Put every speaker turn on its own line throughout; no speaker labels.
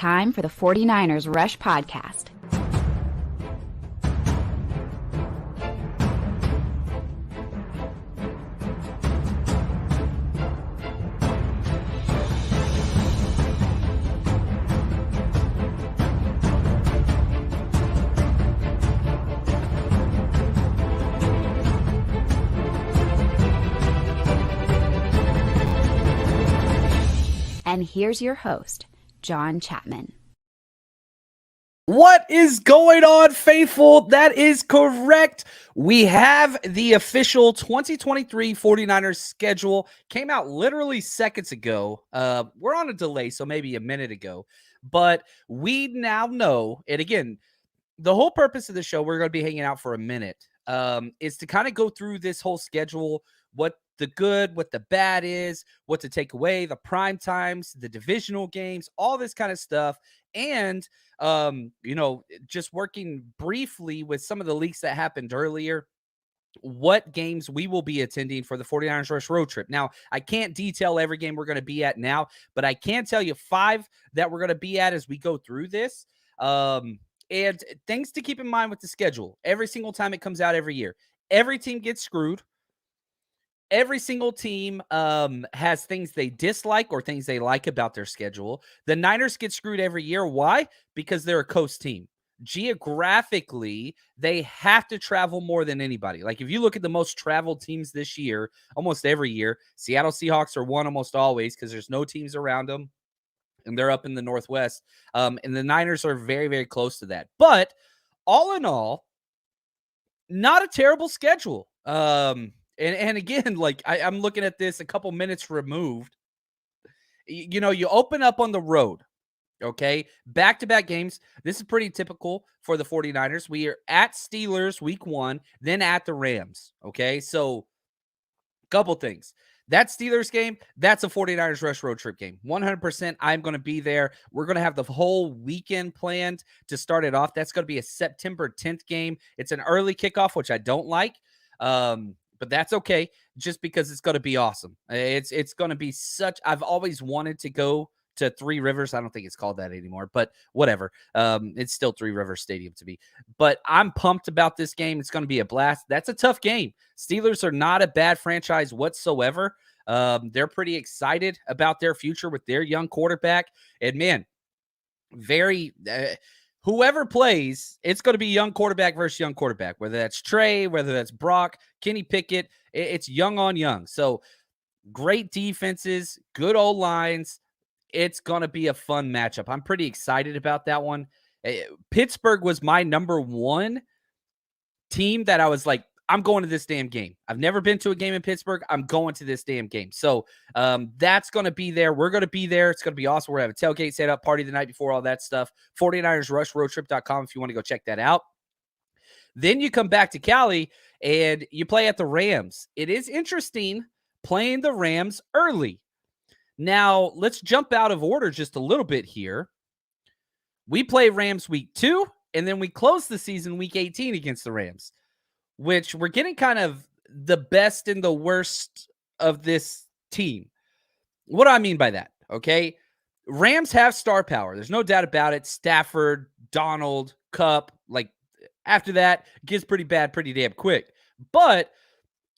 Time for the 49ers Rush Podcast. And here's your host, John Chapman.
What is going on, faithful? That is correct. We have the official 2023 49ers schedule. Came out literally seconds ago. We're on a delay, so maybe a minute ago. But we now know, and again, the whole purpose of the show, we're going to be hanging out for a minute, is to kind of go through this whole schedule, what the good, what the bad is, what to take away, the prime times, the divisional games, all this kind of stuff. And, just working briefly with some of the leaks that happened earlier, what games we will be attending for the 49ers Rush road trip. Now, I can't detail every game we're going to be at now, but I can tell you 5 that we're going to be at as we go through this. And things to keep in mind with the schedule. Every single time it comes out every year, every team gets screwed. Every single team has things they dislike or things they like about their schedule. The Niners get screwed every year. Why? Because they're a coast team. Geographically, they have to travel more than anybody. Like if you look at the most traveled teams this year, almost every year, Seattle Seahawks are one almost always because there's no teams around them. And they're up in the Northwest. And the Niners are very, very close to that. But all in all, not a terrible schedule. And again, like I'm looking at this a couple minutes removed. You open up on the road, okay? Back-to-back games. This is pretty typical for the 49ers. We are at Steelers week 1, then at the Rams, okay? So, couple things. That Steelers game, that's a 49ers Rush road trip game. 100% I'm going to be there. We're going to have the whole weekend planned to start it off. That's going to be a September 10th game. It's an early kickoff, which I don't like. But that's okay, just because it's going to be awesome. It's going to be I've always wanted to go to Three Rivers. I don't think it's called that anymore, but whatever. It's still Three Rivers Stadium to me. But I'm pumped about this game. It's going to be a blast. That's a tough game. Steelers are not a bad franchise whatsoever. They're pretty excited about their future with their young quarterback. And man, whoever plays, it's going to be young quarterback versus young quarterback, whether that's Trey, whether that's Brock, Kenny Pickett. It's young on young. So great defenses, good old lines. It's going to be a fun matchup. I'm pretty excited about that one. Pittsburgh was my number 1 team that I was like, I'm going to this damn game. I've never been to a game in Pittsburgh. I'm going to this damn game. So that's going to be there. We're going to be there. It's going to be awesome. We're going to have a tailgate set up, party the night before, all that stuff. 49ersrushroadtrip.com if you want to go check that out. Then you come back to Cali and you play at the Rams. It is interesting playing the Rams early. Now, let's jump out of order just a little bit here. We play Rams week 2, and then we close the season week 18 against the Rams, which we're getting kind of the best and the worst of this team. What do I mean by that? Okay. Rams have star power. There's no doubt about it. Stafford, Donald, Kupp. Like after that, it gets pretty bad pretty damn quick. But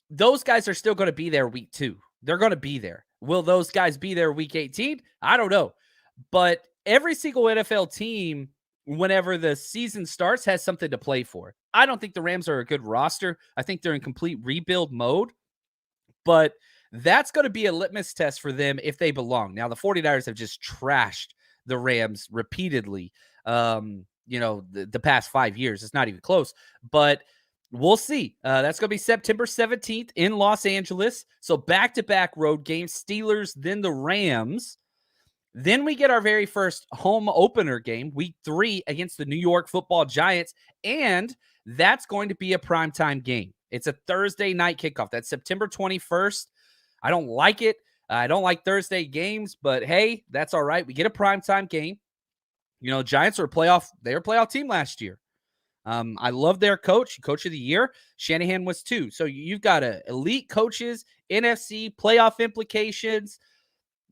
those guys are still going to be there week 2. They're going to be there. Will those guys be there week 18? I don't know. But every single NFL team, whenever the season starts, has something to play for. I don't think the Rams are a good roster. I think they're in complete rebuild mode. But that's going to be a litmus test for them if they belong. Now, the 49ers have just trashed the Rams repeatedly, the past 5 years. It's not even close. But we'll see. That's going to be September 17th in Los Angeles. So back-to-back road games, Steelers, then the Rams. Then we get our very first home opener game, week 3 against the New York Football Giants. And that's going to be a primetime game. It's a Thursday night kickoff. That's September 21st. I don't like it. I don't like Thursday games, but hey, that's all right. We get a primetime game. Giants are they were a playoff team last year. I love their coach of the year. Shanahan was too. So you've got elite coaches, NFC, playoff implications.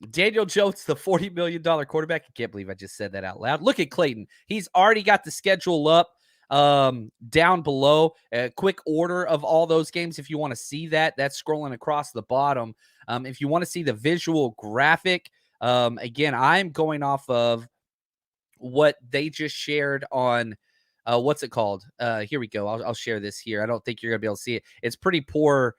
Daniel Jones, the $40 million quarterback. I can't believe I just said that out loud. Look at Clayton. He's already got the schedule up down below. A quick order of all those games. If you want to see that, that's scrolling across the bottom. If you want to see the visual graphic, again, I'm going off of what they just shared on what's it called? Here we go. I'll share this here. I don't think you're gonna be able to see it. It's pretty poor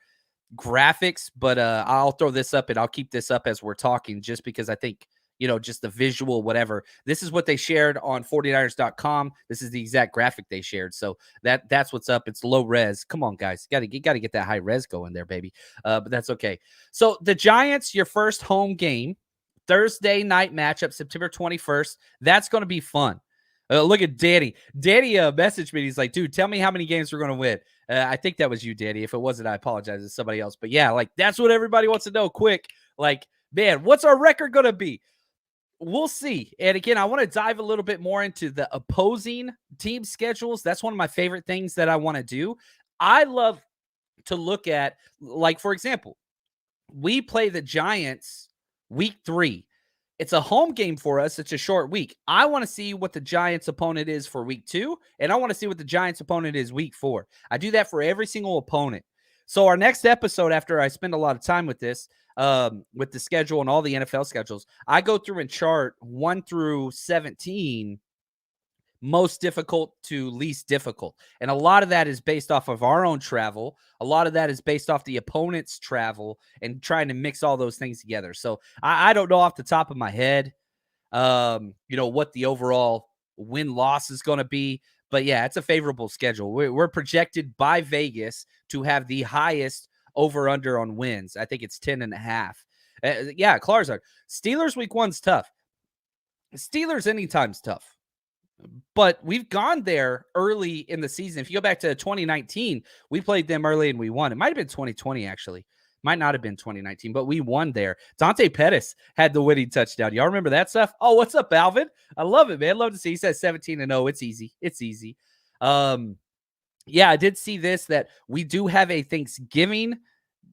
graphics, but I'll throw this up and I'll keep this up as we're talking just because I think, just the visual, whatever. This is what they shared on 49ers.com. This is the exact graphic they shared. So that's what's up. It's low res. Come on, guys. You gotta get that high res going there, baby. But that's okay. So the Giants, your first home game, Thursday night matchup, September 21st. That's going to be fun. Look at Danny. Danny messaged me. He's like, dude, tell me how many games we're going to win. I think that was you, Danny. If it wasn't, I apologize. It's somebody else. But yeah, like that's what everybody wants to know quick. Like, man, what's our record going to be? We'll see. And again, I want to dive a little bit more into the opposing team schedules. That's one of my favorite things that I want to do. I love to look at, like, for example, we play the Giants week 3. It's a home game for us. It's a short week. I want to see what the Giants opponent is for week 2, and I want to see what the Giants opponent is week 4. I do that for every single opponent. So our next episode, after I spend a lot of time with this, with the schedule and all the NFL schedules, I go through and chart 1 through 17, most difficult to least difficult. And a lot of that is based off of our own travel. A lot of that is based off the opponent's travel and trying to mix all those things together. So I don't know off the top of my head, what the overall win-loss is going to be. But yeah, it's a favorable schedule. We're projected by Vegas to have the highest over-under on wins. I think it's 10.5. Yeah, Klarzard. Steelers week 1's tough. Steelers anytime's tough. But we've gone there early in the season. If you go back to 2019, we played them early and we won. It might have been 2020, actually. Might not have been 2019, but we won there. Dante Pettis had the winning touchdown. Y'all remember that stuff? Oh, what's up, Alvin? I love it, man. Love to see. He says 17-0. It's easy. It's easy. Yeah, I did see this, that we do have a Thanksgiving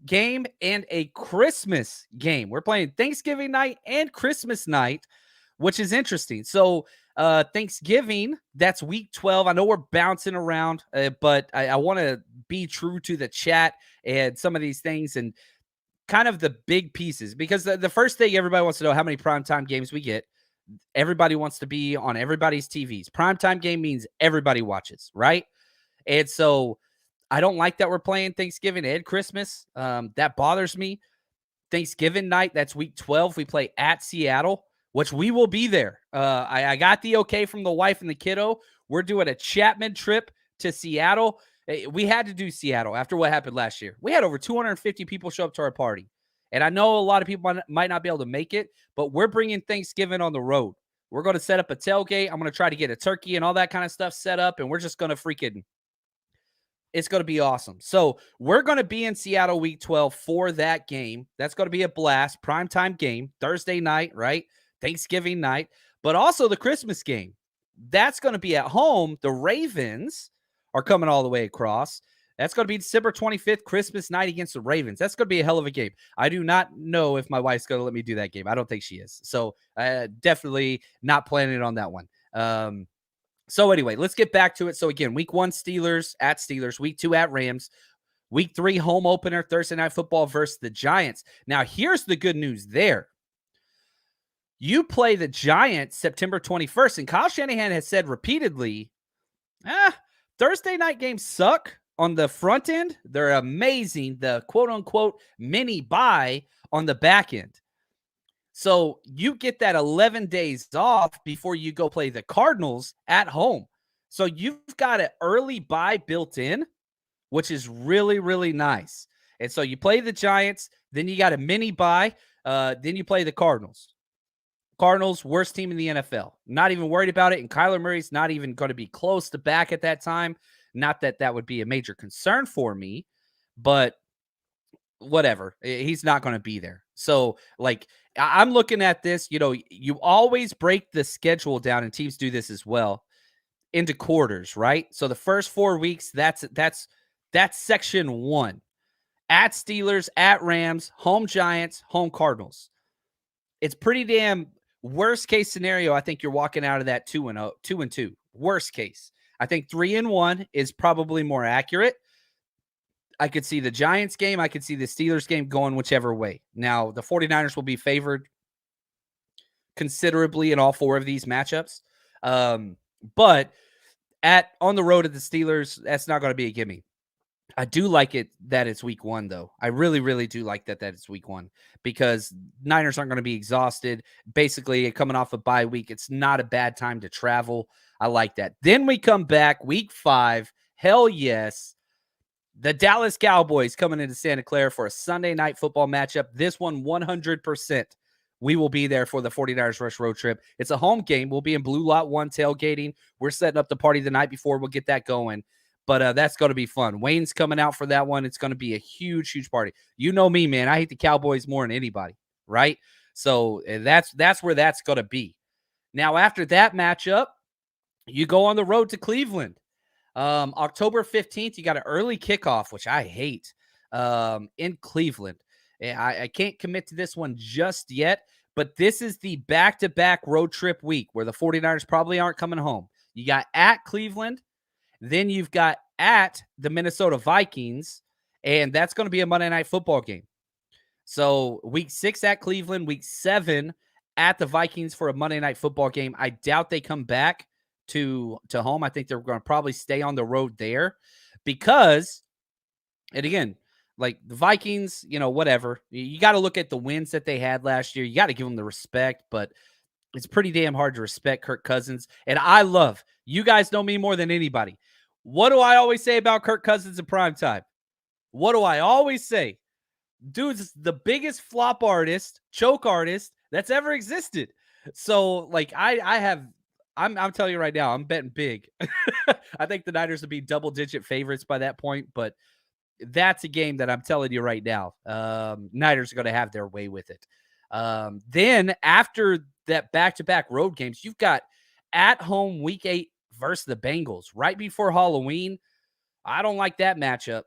game and a Christmas game. We're playing Thanksgiving night and Christmas night, which is interesting. So Thanksgiving, that's week 12. I know we're bouncing around, but I want to be true to the chat and some of these things and kind of the big pieces, because the first thing everybody wants to know, how many primetime games we get. Everybody wants to be on everybody's TVs. Primetime game means everybody watches, right? And so I don't like that we're playing Thanksgiving and Christmas. That bothers me. Thanksgiving night, that's week 12. We play at Seattle, which we will be there. I got the okay from the wife and the kiddo. We're doing a Chapman trip to Seattle. We had to do Seattle after what happened last year. We had over 250 people show up to our party. And I know a lot of people might not be able to make it, but we're bringing Thanksgiving on the road. We're going to set up a tailgate. I'm going to try to get a turkey and all that kind of stuff set up, and we're just going to it's going to be awesome. So we're going to be in Seattle week 12 for that game. That's going to be a blast. Primetime game, Thursday night, right? Thanksgiving night, but also the Christmas game. That's going to be at home. The Ravens are coming all the way across. That's going to be December 25th, Christmas night against the Ravens. That's going to be a hell of a game. I do not know if my wife's going to let me do that game. I don't think she is. So definitely not planning on that one. So anyway, let's get back to it. So again, week 1, Steelers at Steelers, week 2 at Rams, week 3, home opener, Thursday Night Football versus the Giants. Now, here's the good news there. You play the Giants September 21st, and Kyle Shanahan has said repeatedly, Thursday night games suck on the front end. They're amazing. The quote-unquote mini bye on the back end. So you get that 11 days off before you go play the Cardinals at home. So you've got an early bye built in, which is really, really nice. And so you play the Giants, then you got a mini bye, then you play the Cardinals. Cardinals, worst team in the NFL. Not even worried about it. And Kyler Murray's not even going to be close to back at that time. Not that that would be a major concern for me, but whatever. He's not going to be there. So, like, I'm looking at this, you always break the schedule down, and teams do this as well, into quarters, right? So the first 4 weeks, that's section 1. At Steelers, at Rams, home Giants, home Cardinals. it's pretty damn worst case scenario. I think you're walking out of that 2-0, 2-2. Worst case. I think 3-1 is probably more accurate. I could see the Giants game. I could see the Steelers game going whichever way. Now, the 49ers will be favored considerably in all four of these matchups. But on the road at the Steelers, that's not going to be a gimme. I do like it that it's week 1, though. I really, really do like that it's week 1 because Niners aren't going to be exhausted. Basically, coming off a bye week, it's not a bad time to travel. I like that. Then we come back week 5. Hell yes. The Dallas Cowboys coming into Santa Clara for a Sunday night football matchup. This one, 100%. We will be there for the 49ers Rush road trip. It's a home game. We'll be in Blue Lot 1 tailgating. We're setting up the party the night before. We'll get that going. But that's going to be fun. Wayne's coming out for that one. It's going to be a huge, huge party. You know me, man. I hate the Cowboys more than anybody, right? So that's where that's going to be. Now, after that matchup, you go on the road to Cleveland. October 15th, you got an early kickoff, which I hate, in Cleveland. I can't commit to this one just yet, but this is the back-to-back road trip week where the 49ers probably aren't coming home. You got at Cleveland, then you've got at the Minnesota Vikings, and that's going to be a Monday Night Football game. So week 6 at Cleveland, week 7 at the Vikings for a Monday Night Football game. I doubt they come back to home. I think they're going to probably stay on the road there because, and again, like the Vikings, whatever. You got to look at the wins that they had last year. You got to give them the respect, but it's pretty damn hard to respect Kirk Cousins. And you guys know me more than anybody. What do I always say about Kirk Cousins in primetime? What do I always say? Dude's the biggest flop artist, choke artist that's ever existed. So, like, I'm telling you right now, I'm betting big. I think the Niners would be double-digit favorites by that point, but that's a game that I'm telling you right now. Niners are going to have their way with it. Then after that back-to-back road games, you've got at home week 8 versus the Bengals right before Halloween. I don't like that matchup.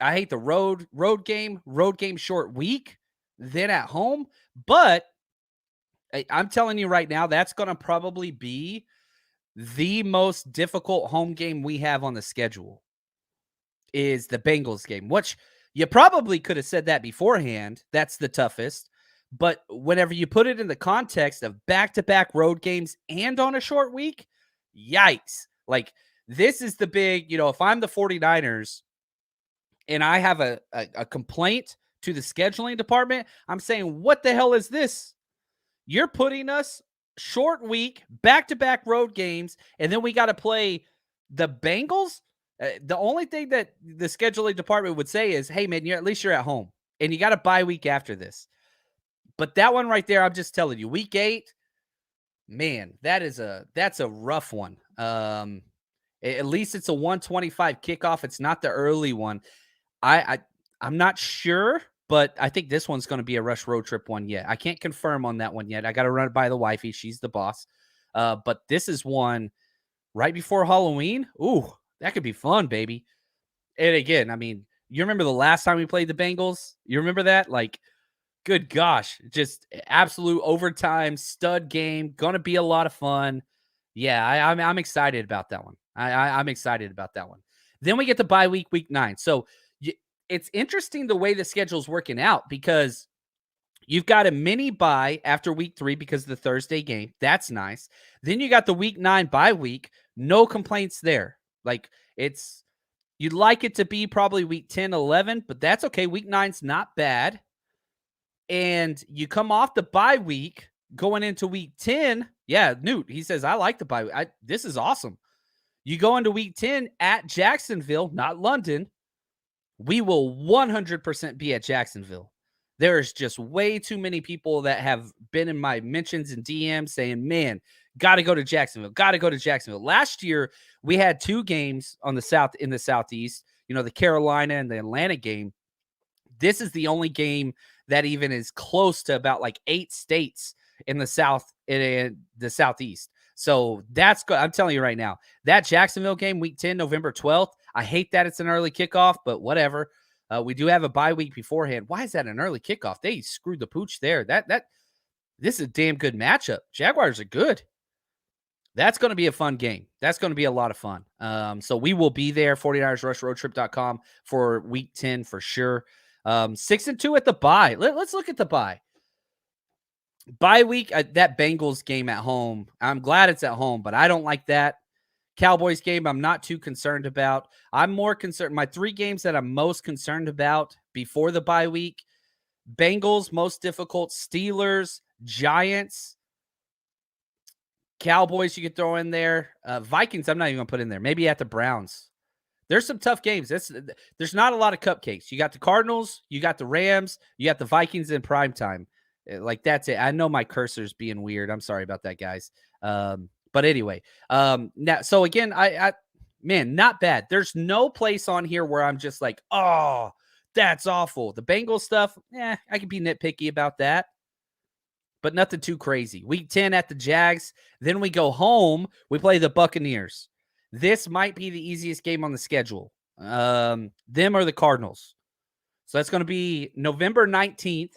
I hate the road game short week, then at home. But I'm telling you right now, that's going to probably be the most difficult home game we have on the schedule is the Bengals game, which you probably could have said that beforehand. That's the toughest. But whenever you put it in the context of back-to-back road games and on a short week, yikes. Like, this is the big, if I'm the 49ers and I have a complaint to the scheduling department, I'm saying, what the hell is this? You're putting us short week, back-to-back road games, and then we got to play the Bengals? The only thing that the scheduling department would say is, hey, man, at least you're at home, and you got a bye week after this. But that one right there, I'm just telling you, week 8, man, that's a rough one. At least it's a 1:25 kickoff. It's not the early one. I'm not sure, but I think this one's going to be a Rush road trip one yet. I can't confirm on that one yet. I got to run it by the wifey. She's the boss. But this is one right before Halloween. Ooh, that could be fun, baby. And again, I mean, you remember the last time we played the Bengals? You remember that? Like, good gosh, just absolute overtime stud game. Going to be a lot of fun. Yeah, I'm excited about that one. I'm excited about that one. Then we get the bye week, week 9. So it's interesting the way the schedule's working out because you've got a mini bye after week 3 because of the Thursday game. That's nice. Then you got the week 9 bye week. No complaints there. Like, you'd like it to be probably week 10, 11, but that's okay. Week 9's not bad. And you come off the bye week going into week 10. Yeah, Newt, he says, I like the bye week. This is awesome. You go into week 10 at Jacksonville, not London. We will 100% be at Jacksonville. There's just way too many people that have been in my mentions and DMs saying, man, got to go to Jacksonville. Got to go to Jacksonville. Last year, we had 2 games in the Southeast, the Carolina and the Atlanta game. This is the only game that even is close to about like 8 states in the South and the Southeast. So that's good. I'm telling you right now, that Jacksonville game, week 10, November 12th, I hate that it's an early kickoff, but whatever. We do have a bye week beforehand. Why is that an early kickoff? They screwed the pooch there. this is a damn good matchup. Jaguars are good. That's going to be a fun game. That's going to be a lot of fun. So we will be there, 49ersrushroadtrip.com for week 10 for sure. 6-2 at the bye. Let's look at the bye. Bye week, that Bengals game at home. I'm glad it's at home, but I don't like that. Cowboys game, I'm not too concerned about. I'm more concerned. My 3 games that I'm most concerned about before the bye week: Bengals, most difficult; Steelers, Giants, Cowboys you could throw in there. Vikings, I'm not even going to put in there. Maybe at the Browns. There's some tough games. There's not a lot of cupcakes. You got the Cardinals, you got the Rams, you got the Vikings in primetime. Like, that's it. I know my cursor's being weird. I'm sorry about that, guys. But anyway, now, so again, man, not bad. There's no place on here where I'm just like, oh, that's awful. The Bengals stuff, I can be nitpicky about that, but nothing too crazy. Week 10 at the Jags. Then we go home. We play the Buccaneers. This might be the easiest game on the schedule. Them or the Cardinals. So that's going to be November 19th.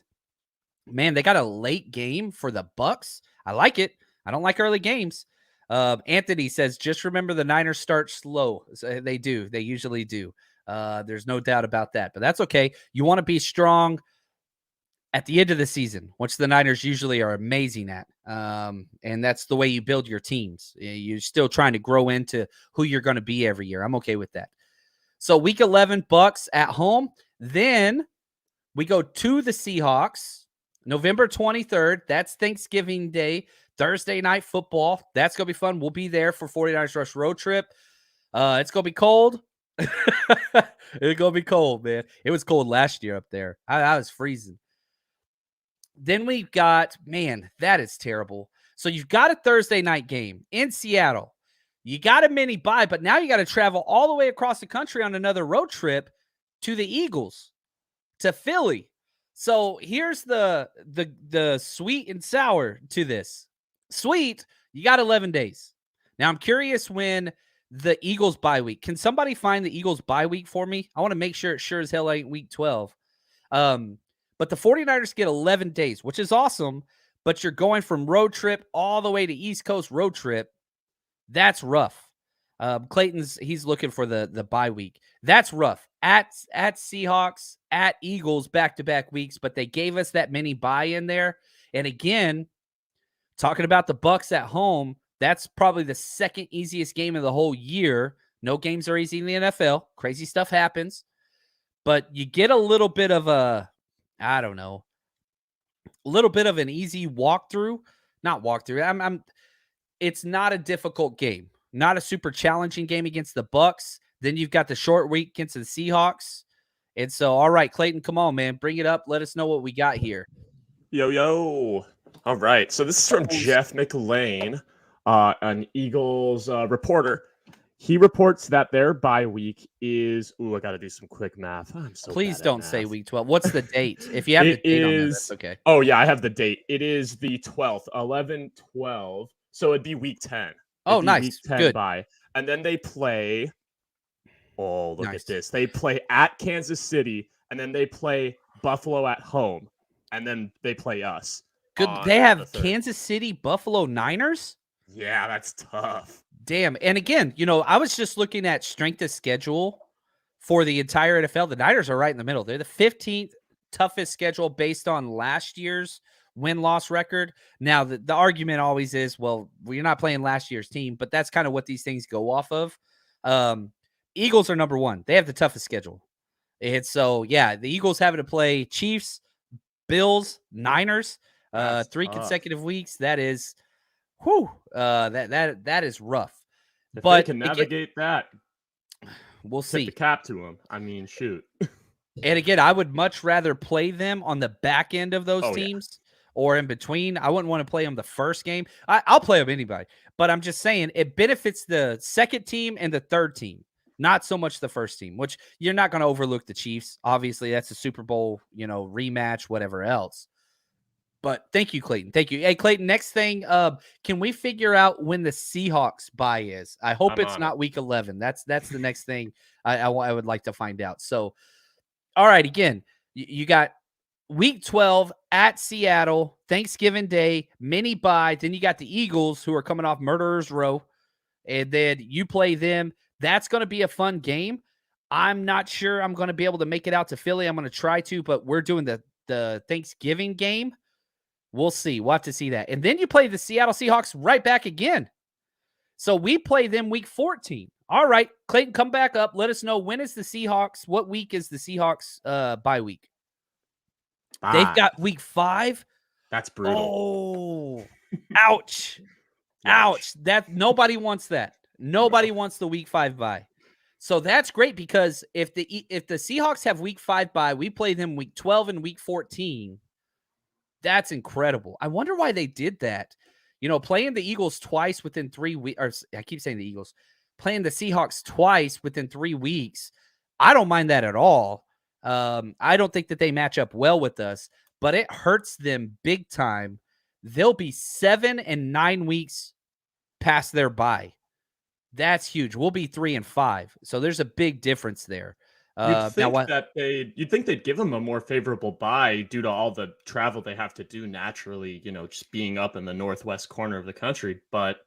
Man, they got a late game for the Bucs. I like it. I don't like early games. Anthony says, just remember the Niners start slow. So they do. They usually do. There's no doubt about that. But that's okay. You want to be strong at the end of the season, which the Niners usually are amazing at. And that's the way you build your teams. You're still trying to grow into who you're going to be every year. I'm okay with that. So week 11, Bucs at home. Then we go to the Seahawks, November 23rd. That's Thanksgiving Day, Thursday night football. That's going to be fun. We'll be there for 49ers Rush Road Trip. It's going to be cold. It's going to be cold, man. It was cold last year up there. I was freezing. Then we've got, man, that is terrible. So you've got a Thursday night game in Seattle. You got a mini bye, but now you got to travel all the way across the country on another road trip to the Eagles, to Philly. So here's the sweet and sour to this. Sweet, you got 11 days. Now I'm curious when the Eagles bye week. Can somebody find the Eagles bye week for me? I want to make sure it sure as hell ain't week 12. But the 49ers get 11 days, which is awesome, but you're going from road trip all the way to East Coast road trip. That's rough. He's looking for the bye week. That's rough. At Seahawks, at Eagles, back-to-back weeks, but they gave us that mini bye in there. And again, talking about the Bucs at home, that's probably the second easiest game of the whole year. No games are easy in the NFL. Crazy stuff happens. But you get a little bit of a little bit of an easy walkthrough. Not walkthrough. It's not a difficult game. Not a super challenging game against the Bucs. Then you've got the short week against the Seahawks. And so, all right, Clayton, come on, man. Bring it up. Let us know what we got here.
Yo. All right. So this is from Jeff McLean, an Eagles reporter. He reports that their bye week is. I got to do some quick math. I'm so
Please
bad
don't
at
say
math.
week 12. What's the date? If you have the date on there, that's okay.
Oh, yeah, I have the date. It is the 12th, 11/12. So it'd be week 10.
Oh, nice.
Week 10
Good.
bye. And then they play. Oh, look
Nice.
at this. They play at Kansas City, and then they play Buffalo at home, and then they play us.
Good. They have Kansas City, Buffalo, Niners?
Yeah, that's tough.
Damn. And again, I was just looking at strength of schedule for the entire NFL. The Niners are right in the middle. They're the 15th toughest schedule based on last year's win-loss record. Now, the argument always is, well, you're not playing last year's team, but that's kind of what these things go off of. Eagles are number one. They have the toughest schedule. It's so, yeah, the Eagles having to play Chiefs, Bills, Niners, 3 consecutive weeks. That is, that is rough.
If
but
they can navigate that,
we'll see.
Tip the cap to them. I mean, shoot.
And again, I would much rather play them on the back end of those teams or in between. I wouldn't want to play them the first game. I'll play them anybody, but I'm just saying it benefits the second team and the third team, not so much the first team, which you're not going to overlook the Chiefs. Obviously, that's a Super Bowl, rematch, whatever else. But thank you, Clayton. Thank you. Hey, Clayton, next thing, can we figure out when the Seahawks bye is? I hope it's not week 11. That's the next thing I would like to find out. So, all right, again, you got Week 12 at Seattle, Thanksgiving Day, mini bye. Then you got the Eagles, who are coming off Murderers Row, and then you play them. That's going to be a fun game. I'm not sure I'm going to be able to make it out to Philly. I'm going to try to, but we're doing the Thanksgiving game. We'll see. We'll have to see that. And then you play the Seattle Seahawks right back again. So we play them week 14. All right, Clayton, come back up. Let us know, when is the Seahawks? What week is the Seahawks bye week? They've got week 5.
That's brutal.
Oh, ouch. Ouch. That nobody wants that. Nobody wants the week 5 bye. So that's great, because if the Seahawks have week 5 bye, we play them week 12 and week 14. That's incredible. I wonder why they did that. Playing the Eagles twice within 3 weeks, or I keep saying the Eagles, playing the Seahawks twice within 3 weeks. I don't mind that at all. I don't think that they match up well with us, but it hurts them big time. They'll be 7 and 9 weeks past their bye. That's huge. We'll be 3 and 5. So there's a big difference there.
You'd think they'd give them a more favorable bye due to all the travel they have to do naturally, just being up in the northwest corner of the country. But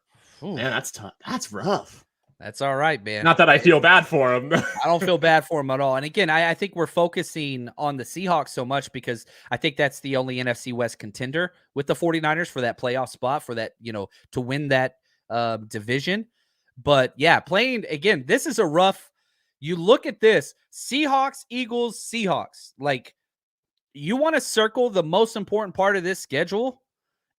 man, that's tough. That's rough.
That's all right, man.
Not that I feel bad for them.
I don't feel bad for them at all. And again, I think we're focusing on the Seahawks so much because I think that's the only NFC West contender with the 49ers for that playoff spot, for that, to win that division. But yeah, playing again, this is a rough. You look at this: Seahawks, Eagles, Seahawks. Like, you want to circle the most important part of this schedule.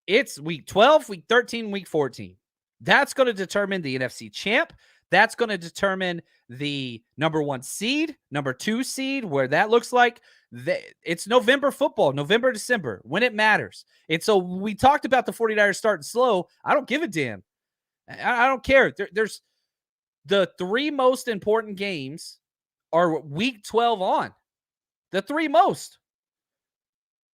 It's week 12, week 13, week 14. That's going to determine the NFC champ. That's going to determine the number 1 seed, number 2 seed, where that looks like. It's November football, November, December, when it matters. And so we talked about the 49ers starting slow. I don't give a damn. I don't care. There's the 3 most important games are week 12 on. The 3 most.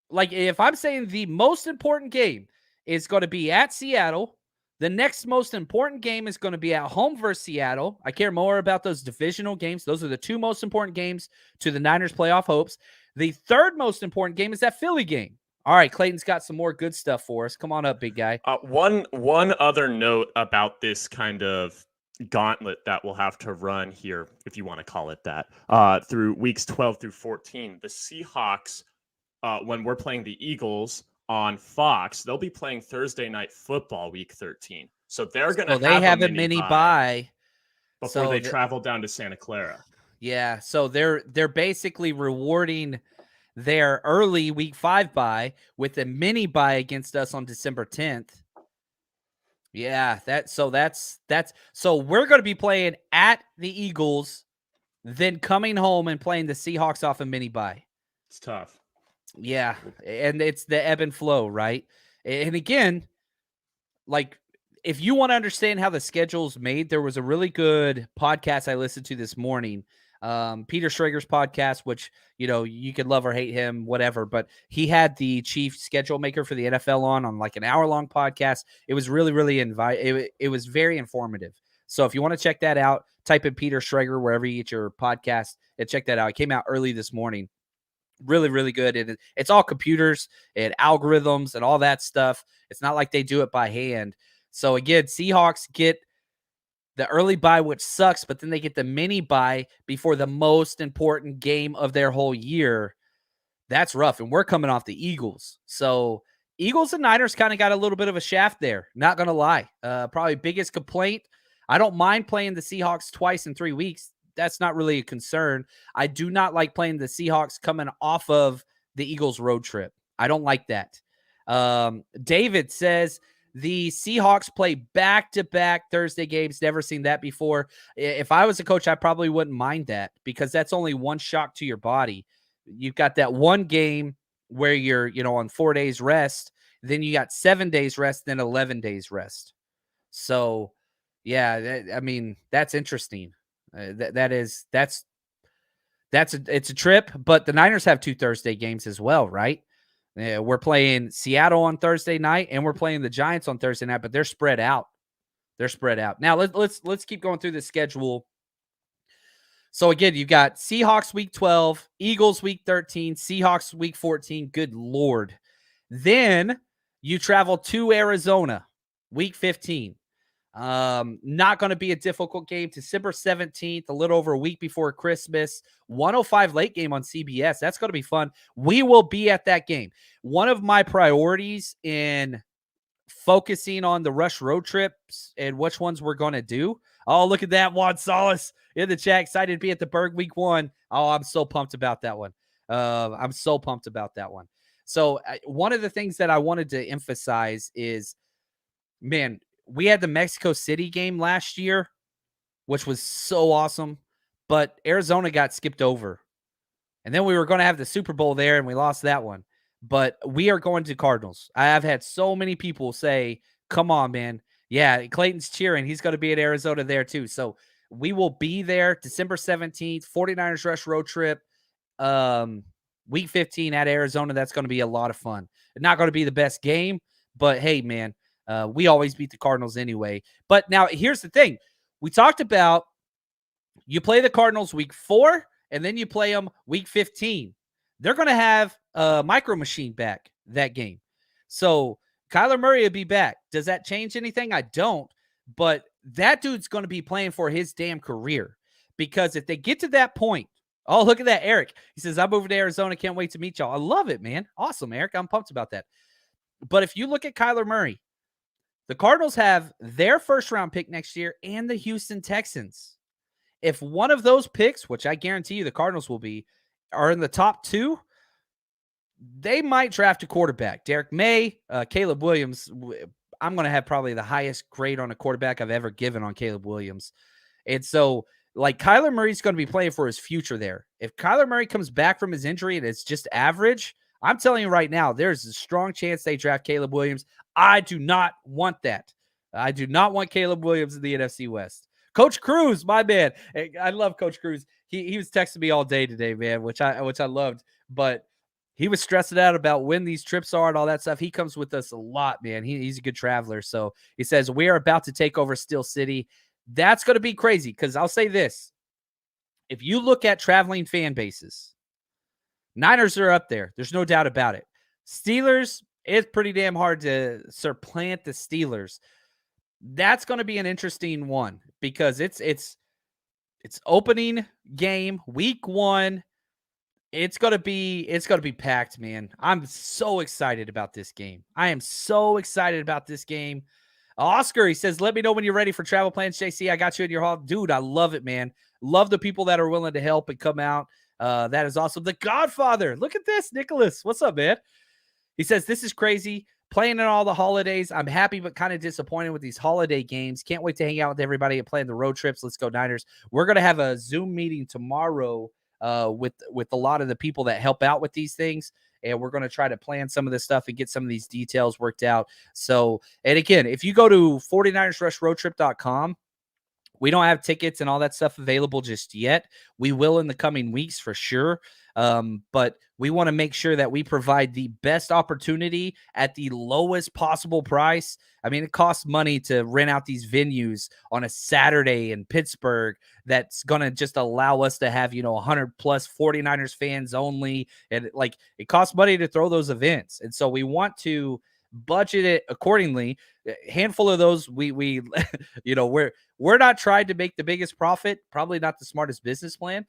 Like, if I'm saying the most important game is going to be at Seattle, the next most important game is going to be at home versus Seattle. I care more about those divisional games. Those are the 2 most important games to the Niners' playoff hopes. The 3rd most important game is that Philly game. All right, Clayton's got some more good stuff for us. Come on up, big guy.
One other note about this kind of gauntlet that we'll have to run here, if you want to call it that, through weeks 12 through 14. The Seahawks, when we're playing the Eagles on Fox, they'll be playing Thursday Night Football week 13. So they're going to
have a mini bye
before they travel down to Santa Clara.
Yeah, so they're basically rewarding their early week 5 bye with a mini bye against us on December 10th. Yeah, so we're going to be playing at the Eagles, then coming home and playing the Seahawks off a mini bye.
It's tough.
Yeah, and it's the ebb and flow, right? And again, like, if you want to understand how the schedule's made, there was a really good podcast I listened to this morning. Peter Schrager's podcast, which, you could love or hate him, whatever, but he had the chief schedule maker for the NFL on like an hour-long podcast. It was really, really it was very informative. So if you want to check that out, type in Peter Schrager wherever you get your podcast and check that out. It came out early this morning. Really, really good. And it's all computers and algorithms and all that stuff. It's not like they do it by hand. So again, Seahawks get the early bye, which sucks, but then they get the mini bye before the most important game of their whole year. That's rough. And we're coming off the Eagles. So Eagles and Niners kind of got a little bit of a shaft there. Not going to lie. Probably biggest complaint. I don't mind playing the Seahawks twice in 3 weeks. That's not really a concern. I do not like playing the Seahawks coming off of the Eagles road trip. I don't like that. David says the Seahawks play back-to-back Thursday games. Never seen that before. If I was a coach, I probably wouldn't mind that, because that's only one shock to your body. You've got that one game where you're, on 4 days rest. Then you got 7 days rest, then 11 days rest. So, yeah, that's interesting. It's a trip, but the Niners have 2 Thursday games as well, right? We're playing Seattle on Thursday night, and we're playing the Giants on Thursday night, but they're spread out. Now let's keep going through the schedule. So again, you've got Seahawks week 12, Eagles week 13, Seahawks week 14. Good Lord. Then you travel to Arizona week 15. Not going to be a difficult game. December 17th, a little over a week before Christmas. 105 late game on CBS. That's going to be fun. We will be at that game. One of my priorities in focusing on the Rush road trips and which ones we're going to do. Oh, look at that. Juan Salas in the chat. Excited to be at the Berg week 1. Oh, I'm so pumped about that one. I'm so pumped about that one. So one of the things that I wanted to emphasize is, man, we had the Mexico City game last year, which was so awesome, but Arizona got skipped over. And then we were going to have the Super Bowl there, and we lost that one. But we are going to Cardinals. I have had so many people say, come on, man. Yeah, Clayton's cheering. He's going to be at Arizona there too. So we will be there December 17th, 49ers Rush road trip, week 15 at Arizona. That's going to be a lot of fun. It's not going to be the best game, but hey, man, we always beat the Cardinals anyway. But now here's the thing. We talked about you play the Cardinals week 4, and then you play them week 15. They're going to have a Micro Machine back that game. So Kyler Murray will be back. Does that change anything? I don't. But that dude's going to be playing for his damn career. Because if they get to that point, oh, look at that, Eric. He says, I'm moving to Arizona. Can't wait to meet y'all. I love it, man. Awesome, Eric. I'm pumped about that. But if you look at Kyler Murray, the Cardinals have their first-round pick next year and the Houston Texans. If one of those picks, which I guarantee you the Cardinals will be, are in the top 2, they might draft a quarterback. Derek May, Caleb Williams. I'm going to have probably the highest grade on a quarterback I've ever given on Caleb Williams. And so, like, Kyler Murray's going to be playing for his future there. If Kyler Murray comes back from his injury and it's just average, I'm telling you right now, there's a strong chance they draft Caleb Williams. I do not want that. I do not want Caleb Williams in the NFC West. Coach Cruz, my man. I love Coach Cruz. He was texting me all day today, man, which I loved. But he was stressing out about when these trips are and all that stuff. He comes with us a lot, man. He's a good traveler. So he says, we are about to take over Steel City. That's going to be crazy because I'll say this. If you look at traveling fan bases, Niners are up there. There's no doubt about it. Steelers, it's pretty damn hard to supplant the Steelers. That's going to be an interesting one because it's opening game week 1. It's going to be packed, man. I'm so excited about this game. I am so excited about this game. Oscar, he says, let me know when you're ready for travel plans, JC. I got you in your hall. Dude, I love it, man. Love the people that are willing to help and come out. That is awesome. The Godfather. Look at this, Nicholas. What's up, man? He says, this is crazy. Playing in all the holidays. I'm happy but kind of disappointed with these holiday games. Can't wait to hang out with everybody and plan the road trips. Let's go Niners. We're going to have a Zoom meeting tomorrow with a lot of the people that help out with these things. And we're going to try to plan some of this stuff and get some of these details worked out. So, and again, if you go to 49ersrushroadtrip.com, we don't have tickets and all that stuff available just yet. We will in the coming weeks for sure. But we want to make sure that we provide the best opportunity at the lowest possible price. I mean, it costs money to rent out these venues on a Saturday in Pittsburgh. That's going to just allow us to have, 100 plus 49ers fans only. And it costs money to throw those events. And so we want to budget it accordingly. A handful of those, we we're not trying to make the biggest profit, probably not the smartest business plan.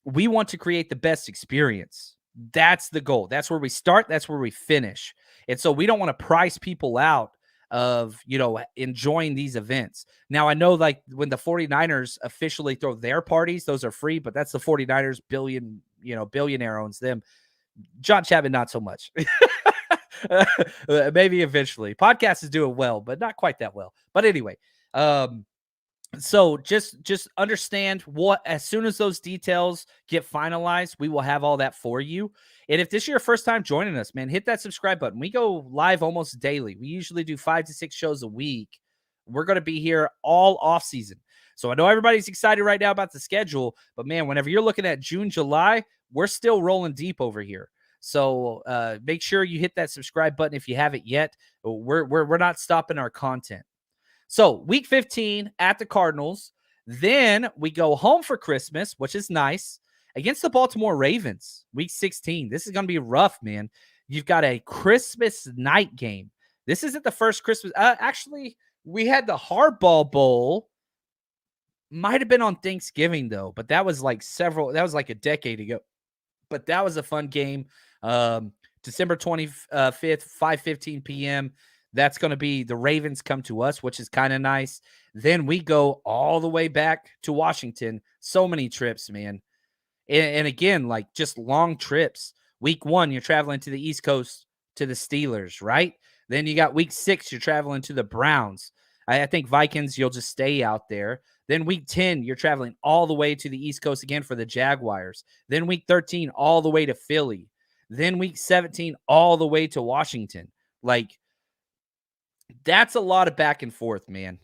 We want to create the best experience. That's the goal. That's where we start. That's where we finish. And so we don't want to price people out of, enjoying these events. Now, I know when the 49ers officially throw their parties, those are free, but that's the 49ers billionaire owns them. John Chapman, not so much. Maybe eventually. Podcast is doing well, but not quite that well. But anyway, so just understand what, as soon as those details get finalized, we will have all that for you. And if this is your first time joining us, man, hit that subscribe button. We go live almost daily. We usually do 5 to 6 shows a week. We're going to be here all off season. So I know everybody's excited right now about the schedule, but man, whenever you're looking at June, July, we're still rolling deep over here. So make sure you hit that subscribe button if you haven't yet. We're not stopping our content. So week 15 at the Cardinals, Then we go home for Christmas, which is nice, against the Baltimore Ravens, week 16. This is going to be rough, man. You've got a Christmas night game. This isn't the first Christmas. Actually, we had the Hardball Bowl. Might have been on Thanksgiving, though, but that was like a decade ago. But that was a fun game. December 25th, 5:15 p.m. That's going to be the Ravens come to us, which is kind of nice. Then we go all the way back to Washington. So many trips, man. And again, like just long trips. Week 1, you're traveling to the East Coast to the Steelers, right? Then you got week 6, you're traveling to the Browns. I think Vikings, you'll just stay out there. Then week 10, you're traveling all the way to the East Coast again for the Jaguars. Then week 13, all the way to Philly. Then week 17, all the way to Washington. Like, that's a lot of back and forth, man.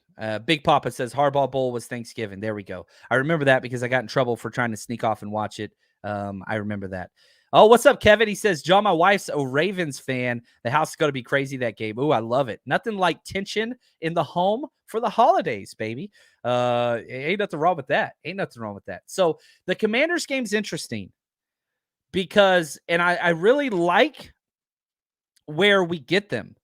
Big Papa says Hardball Bowl was Thanksgiving. There we go. I remember that because I got in trouble for trying to sneak off and watch it. I remember that. Oh, what's up, Kevin? He says, John, my wife's a Ravens fan. The house is going to be crazy that game. Ooh, I love it. Nothing like tension in the home for the holidays, baby. Ain't nothing wrong with that. So the Commanders game's interesting because, and I really like where we get them.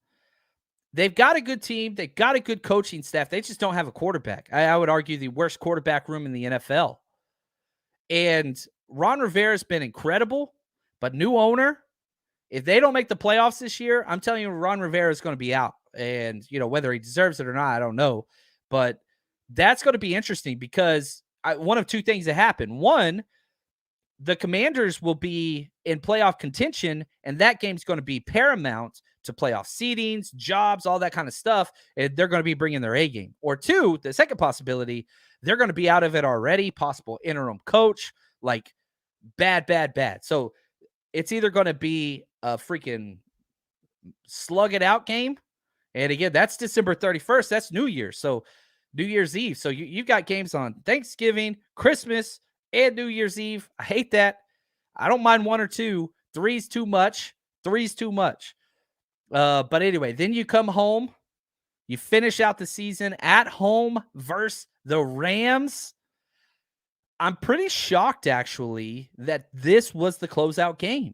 They've got a good team. They've got a good coaching staff. They just don't have a quarterback. I would argue the worst quarterback room in the NFL. And Ron Rivera's been incredible, but new owner, if they don't make the playoffs this year, I'm telling you, Ron Rivera is going to be out. And, whether he deserves it or not, I don't know. But that's going to be interesting because one of two things that happen. One, the Commanders will be in playoff contention, and that game's going to be paramount to playoff seedings, jobs, all that kind of stuff. And they're going to be bringing their A game. Or two, the second possibility, they're going to be out of it already, possible interim coach, like bad. So it's either going to be a freaking slug it out game. And again, that's December 31st. That's New Year's. So New Year's Eve. So you've got games on Thanksgiving, Christmas, and New Year's Eve. I hate that. I don't mind 1 or 2. 3's too much. But anyway, then you come home. You finish out the season at home versus the Rams. I'm pretty shocked, actually, that this was the closeout game.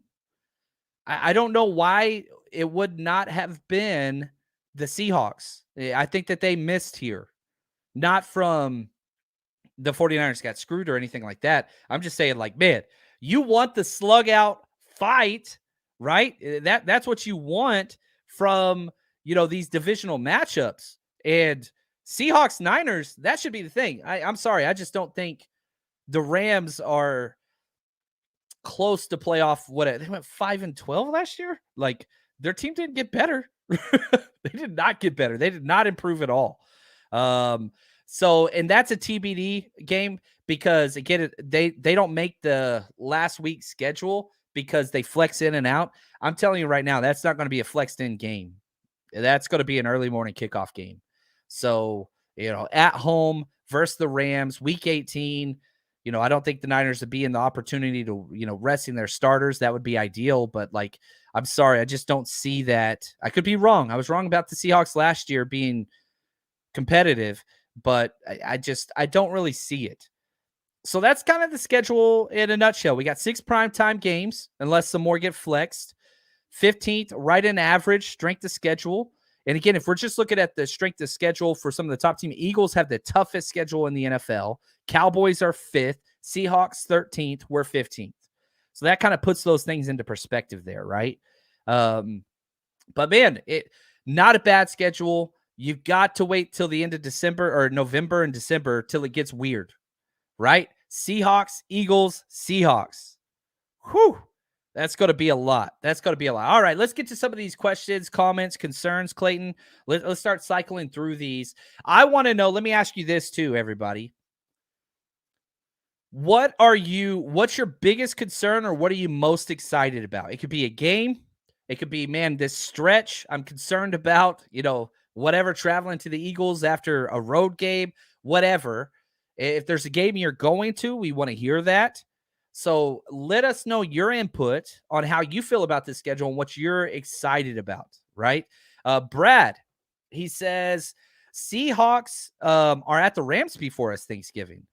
I don't know why it would not have been the Seahawks. I think that they missed here. Not from the 49ers got screwed or anything like that. I'm just saying, like, man, you want the slug out fight, right? That's what you want from, these divisional matchups. And Seahawks Niners, that should be the thing. I'm sorry. I just don't think the Rams are close to playoff. They went 5-12 last year. Like, their team didn't get better. They did not get better. They did not improve at all. So, and that's a TBD game because again, they don't make the last week's schedule because they flex in and out. I'm telling you right now, that's not going to be a flexed in game. That's going to be an early morning kickoff game. So, at home versus the Rams, week 18, I don't think the Niners would be in the opportunity to, resting their starters. That would be ideal. But like, I'm sorry, I just don't see that. I could be wrong. I was wrong about the Seahawks last year being competitive, but I don't really see it. So that's kind of the schedule in a nutshell. We got 6 primetime games, unless some more get flexed. 15th, right in average strength of schedule. And again, if we're just looking at the strength of schedule for some of the top teams, Eagles have the toughest schedule in the NFL. Cowboys are 5th. Seahawks 13th. We're 15th. So that kind of puts those things into perspective there, right? But man, not a bad schedule. You've got to wait till the end of December or November and December till it gets weird, right? Seahawks, Eagles, Seahawks. Whew. That's going to be a lot. All right, let's get to some of these questions, comments, concerns, Clayton. Let's start cycling through these. I want to know, let me ask you this too, everybody. What's your biggest concern or what are you most excited about? It could be a game. It could be, man, this stretch I'm concerned about, whatever, traveling to the Eagles after a road game, whatever. If there's a game you're going to, we want to hear that. So let us know your input on how you feel about this schedule and what you're excited about, right? Brad, he says, Seahawks are at the Rams before us Thanksgiving.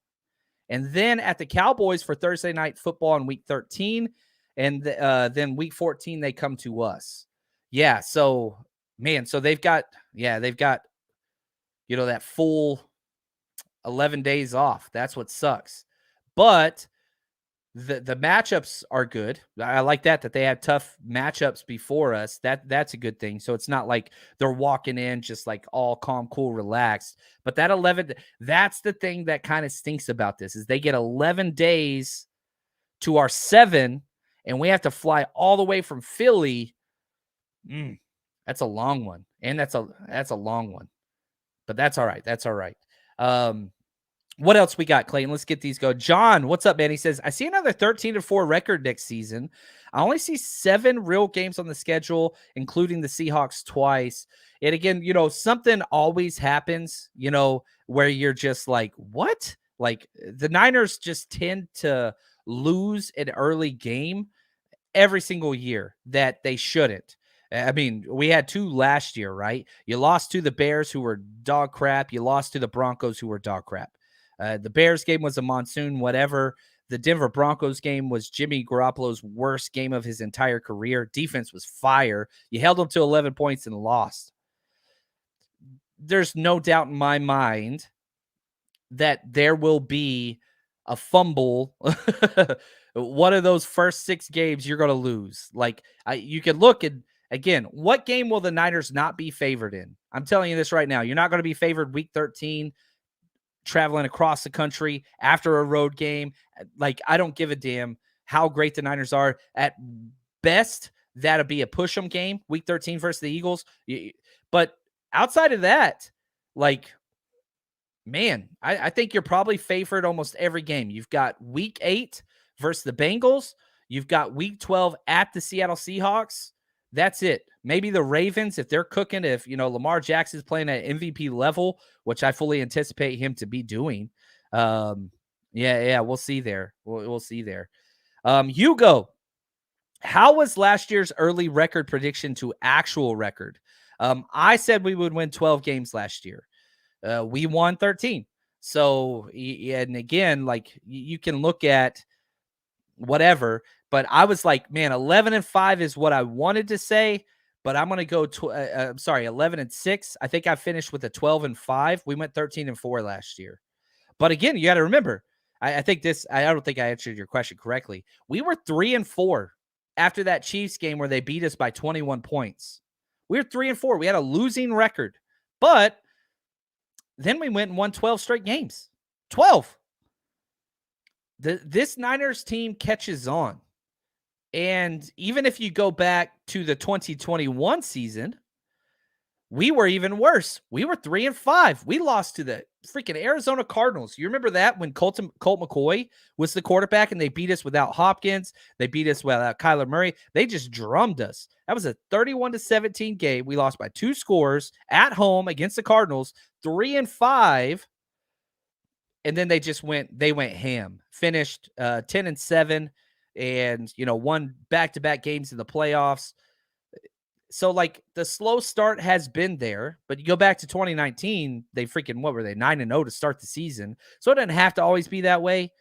And then at the Cowboys for Thursday Night Football in week 13. And then week 14, they come to us. Yeah, so, man, so they've got, that full 11 days off. That's what sucks. But the matchups are good. I like that they have tough matchups before us. That's a good thing. So it's not like they're walking in just like all calm, cool, relaxed. But that 11, that's the thing that kind of stinks about this is they get 11 days to our 7, and we have to fly all the way from Philly. That's a long one, and that's a long one. But that's all right. That's all right. What else we got, Clayton? Let's get these go. John, what's up, man? He says, I see another 13-4 record next season. I only see 7 real games on the schedule, including the Seahawks twice. And again, something always happens, where you're just like, what? Like the Niners just tend to lose an early game every single year that they shouldn't. I mean, we had 2 last year, right? You lost to the Bears, who were dog crap. You lost to the Broncos, who were dog crap. The Bears game was a monsoon, whatever. The Denver Broncos game was Jimmy Garoppolo's worst game of his entire career. Defense was fire. You held them to 11 points and lost. There's no doubt in my mind that there will be a fumble. One of those first 6 games you're going to lose. Like you can look at, again, what game will the Niners not be favored in? I'm telling you this right now. You're not going to be favored week 13. Traveling across the country after a road game. Like, I don't give a damn how great the Niners are. At best, that'll be a push 'em game, week 13 versus the Eagles. But outside of that, like, man, I think you're probably favored almost every game. You've got week 8 versus the Bengals. You've got week 12 at the Seattle Seahawks. That's it. Maybe the Ravens, if they're cooking, if, Lamar Jackson's playing at MVP level, which I fully anticipate him to be doing. We'll see there. We'll see there. Hugo, how was last year's early record prediction to actual record? I said we would win 12 games last year. We won 13. So, and again, like you can look at whatever, but I was like, man, 11-5 is what I wanted to say, but I'm going to go 11-6. I think I finished with a 12-5. We went 13-4 last year. But again, you got to remember, I think I don't think I answered your question correctly. We were 3-4 after that Chiefs game where they beat us by 21 points. We were 3-4. We had a losing record, but then we went and won 12 straight games. 12. This Niners team catches on. And even if you go back to the 2021 season, we were even worse. We were 3-5. We lost to the freaking Arizona Cardinals. You remember that when Colt McCoy was the quarterback and they beat us without Hopkins. They beat us without Kyler Murray. They just drummed us. That was a 31-17 game. We lost by 2 scores at home against the Cardinals, 3-5. And then they went ham, finished 10-7 and, won back-to-back games in the playoffs. So, like, the slow start has been there, but you go back to 2019, they freaking, what were they, 9-0 to start the season. So it doesn't have to always be that way.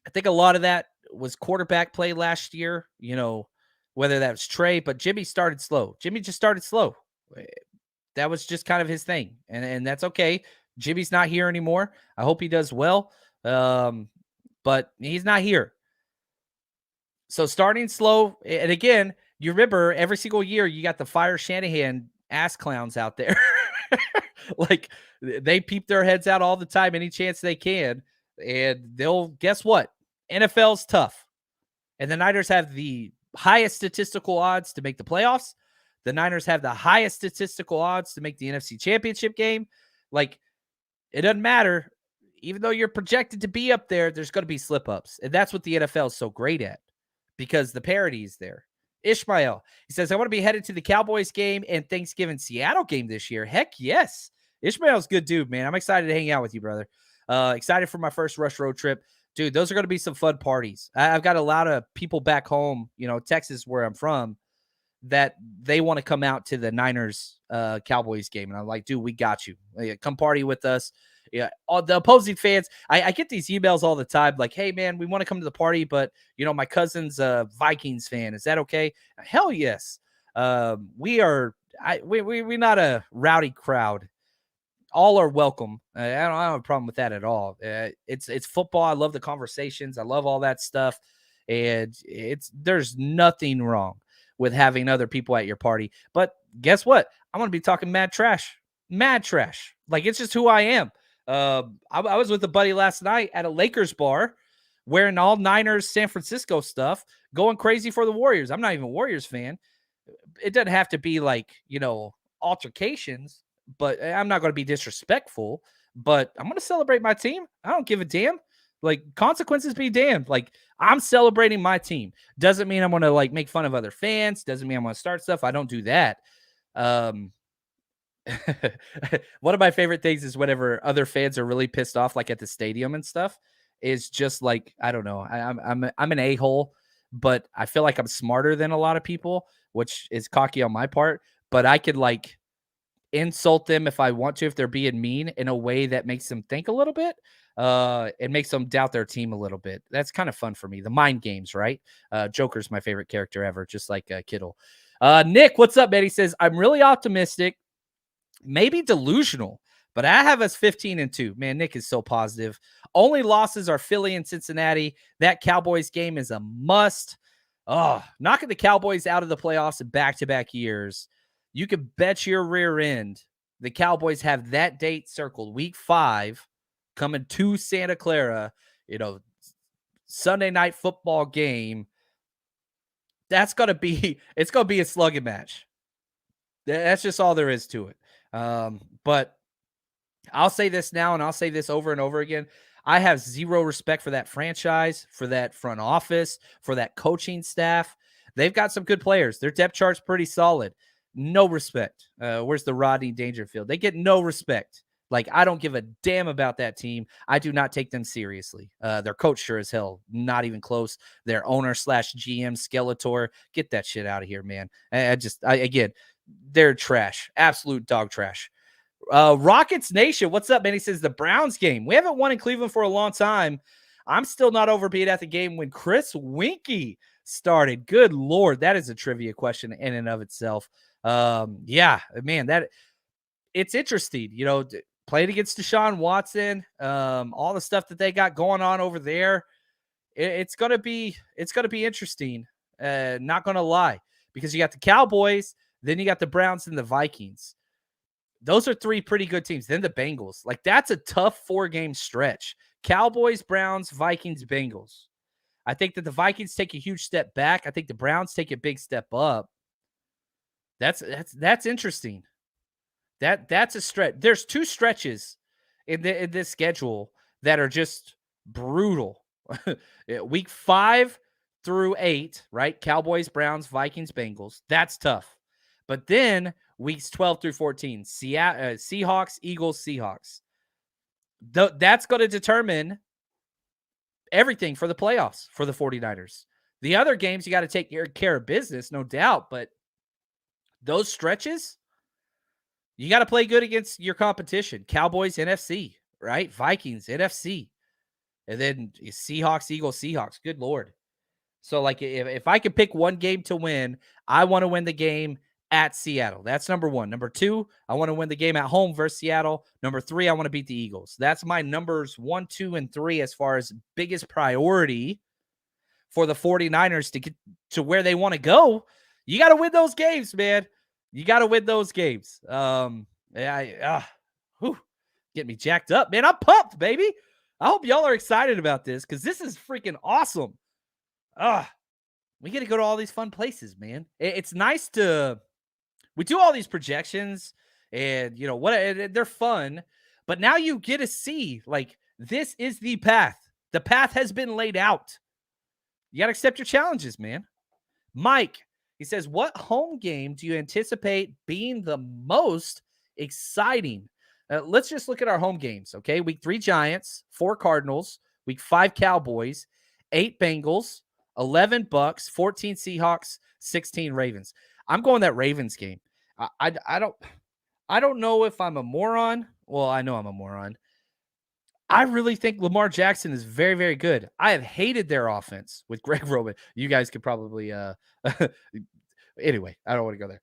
I think a lot of that was quarterback play last year, whether that was Trey, but Jimmy started slow. Jimmy just started slow. That was just kind of his thing, and that's okay. Jimmy's not here anymore. I hope he does well, but he's not here. So starting slow, and again, you remember every single year you got the Fire Shanahan ass clowns out there. Like, they peep their heads out all the time, any chance they can, and they'll, guess what? NFL's tough. And the Niners have the highest statistical odds to make the playoffs. The Niners have the highest statistical odds to make the NFC Championship game. Like, it doesn't matter. Even though you're projected to be up there, there's going to be slip-ups. And that's what the NFL is so great at, because the parity is there. Ishmael, he says, I want to be headed to the Cowboys game and Thanksgiving Seattle game this year. Heck yes. Ishmael's a good dude, man. I'm excited to hang out with you, brother. Excited for my first Rush road trip. Dude, those are going to be some fun parties. I've got a lot of people back home, Texas, where I'm from, that they want to come out to the Niners Cowboys game. And I'm like, dude, we got you. Come party with us. Yeah, all the opposing fans. I get these emails all the time, like, hey man, we want to come to the party, but my cousin's a Vikings fan. Is that okay? Hell yes. We're not a rowdy crowd. All are welcome. I don't have a problem with that at all. It's football. I love the conversations. I love all that stuff. And there's nothing wrong with having other people at your party. But guess what? I'm going to be talking mad trash. Mad trash. Like, it's just who I am. I was with a buddy last night at a Lakers bar wearing all Niners San Francisco stuff, going crazy for the Warriors. I'm not even a Warriors fan. It doesn't have to be like, altercations, but I'm not going to be disrespectful, but I'm going to celebrate my team. I don't give a damn. Like, consequences be damned. Like, I'm celebrating my team. Doesn't mean I'm going to like make fun of other fans. Doesn't mean I'm going to start stuff. I don't do that. One of my favorite things is whenever other fans are really pissed off, like at the stadium and stuff, is just like, I don't know. I'm an a-hole, but I feel like I'm smarter than a lot of people, which is cocky on my part, but I could like insult them if I want to, if they're being mean, in a way that makes them think a little bit. It makes them doubt their team a little bit. That's kind of fun for me. The mind games, right? Joker's my favorite character ever, just like Kittle. Nick, what's up, man? He says, I'm really optimistic, maybe delusional, but I have us 15-2. Man, Nick is so positive. Only losses are Philly and Cincinnati. That Cowboys game is a must. Oh, knocking the Cowboys out of the playoffs in back-to-back years. You can bet your rear end the Cowboys have that date circled, week 5, coming to Santa Clara, Sunday night football game. It's going to be a slugging match. That's just all there is to it. But I'll say this now, and I'll say this over and over again. I have zero respect for that franchise, for that front office, for that coaching staff. They've got some good players. Their depth chart's pretty solid. No respect. Where's the Rodney Dangerfield? They get no respect. Like, I don't give a damn about that team. I do not take them seriously. Their coach sure as hell, not even close. Their owner/GM Skeletor, get that shit out of here, man. Again, they're trash. Absolute dog trash. Rockets Nation, what's up, man? He says the Browns game. We haven't won in Cleveland for a long time. I'm still not overbeat at the game when Chris Winkie started. Good Lord, that is a trivia question in and of itself. Yeah, man, that it's interesting. Played against Deshaun Watson, all the stuff that they got going on over there. It's gonna be interesting. Not gonna lie, because you got the Cowboys, then you got the Browns and the Vikings. Those are 3 pretty good teams. Then the Bengals. Like, that's a tough 4-game stretch. Cowboys, Browns, Vikings, Bengals. I think that the Vikings take a huge step back. I think the Browns take a big step up. That's interesting. That's a stretch. There's 2 stretches in this schedule that are just brutal. Week 5 through 8, right? Cowboys, Browns, Vikings, Bengals. That's tough. But then weeks 12 through 14, Seahawks, Eagles, Seahawks. That's going to determine everything for the playoffs for the 49ers. The other games, you got to take care of business, no doubt. But those stretches, you got to play good against your competition. Cowboys, NFC, right? Vikings, NFC. And then Seahawks, Eagles, Seahawks. Good Lord. So, like, if I could pick one game to win, I want to win the game at Seattle. That's number 1. Number 2, I want to win the game at home versus Seattle. Number 3, I want to beat the Eagles. That's my numbers 1, 2, and 3 as far as biggest priority for the 49ers to get to where they want to go. You got to win those games, man. You got to win those games. Get me jacked up, man. I'm pumped, baby. I hope y'all are excited about this, because this is freaking awesome. We get to go to all these fun places, man. It's nice we do all these projections, and they're fun, but now you get to see, like, this is the path. The path has been laid out. You got to accept your challenges, man. Mike, he says, what home game do you anticipate being the most exciting? Let's just look at our home games, okay? Week 3, Giants, 4 Cardinals, week 5, Cowboys, 8 Bengals, 11 Bucks, 14 Seahawks, 16 Ravens. I'm going that Ravens game. I don't know if I'm a moron. Well, I know I'm a moron. I really think Lamar Jackson is very, very good. I have hated their offense with Greg Roman. You guys could probably anyway, I don't want to go there.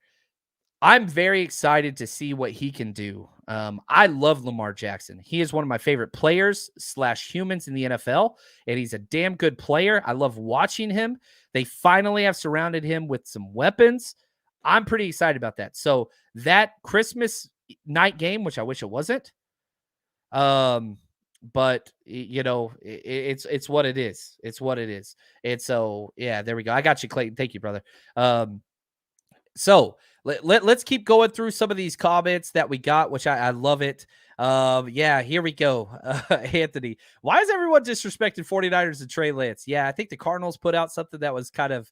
I'm very excited to see what he can do. I love Lamar Jackson. He is one of my favorite players / humans in the NFL, and he's a damn good player. I love watching him. They finally have surrounded him with some weapons. I'm pretty excited about that. So that Christmas night game, which I wish it wasn't, but it's what it is. It's what it is. And so, yeah, there we go. I got you, Clayton. Thank you, brother. So let's keep going through some of these comments that we got, which I love it. Yeah, here we go. Anthony, why is everyone disrespecting 49ers and Trey Lance? Yeah, I think the Cardinals put out something that was kind of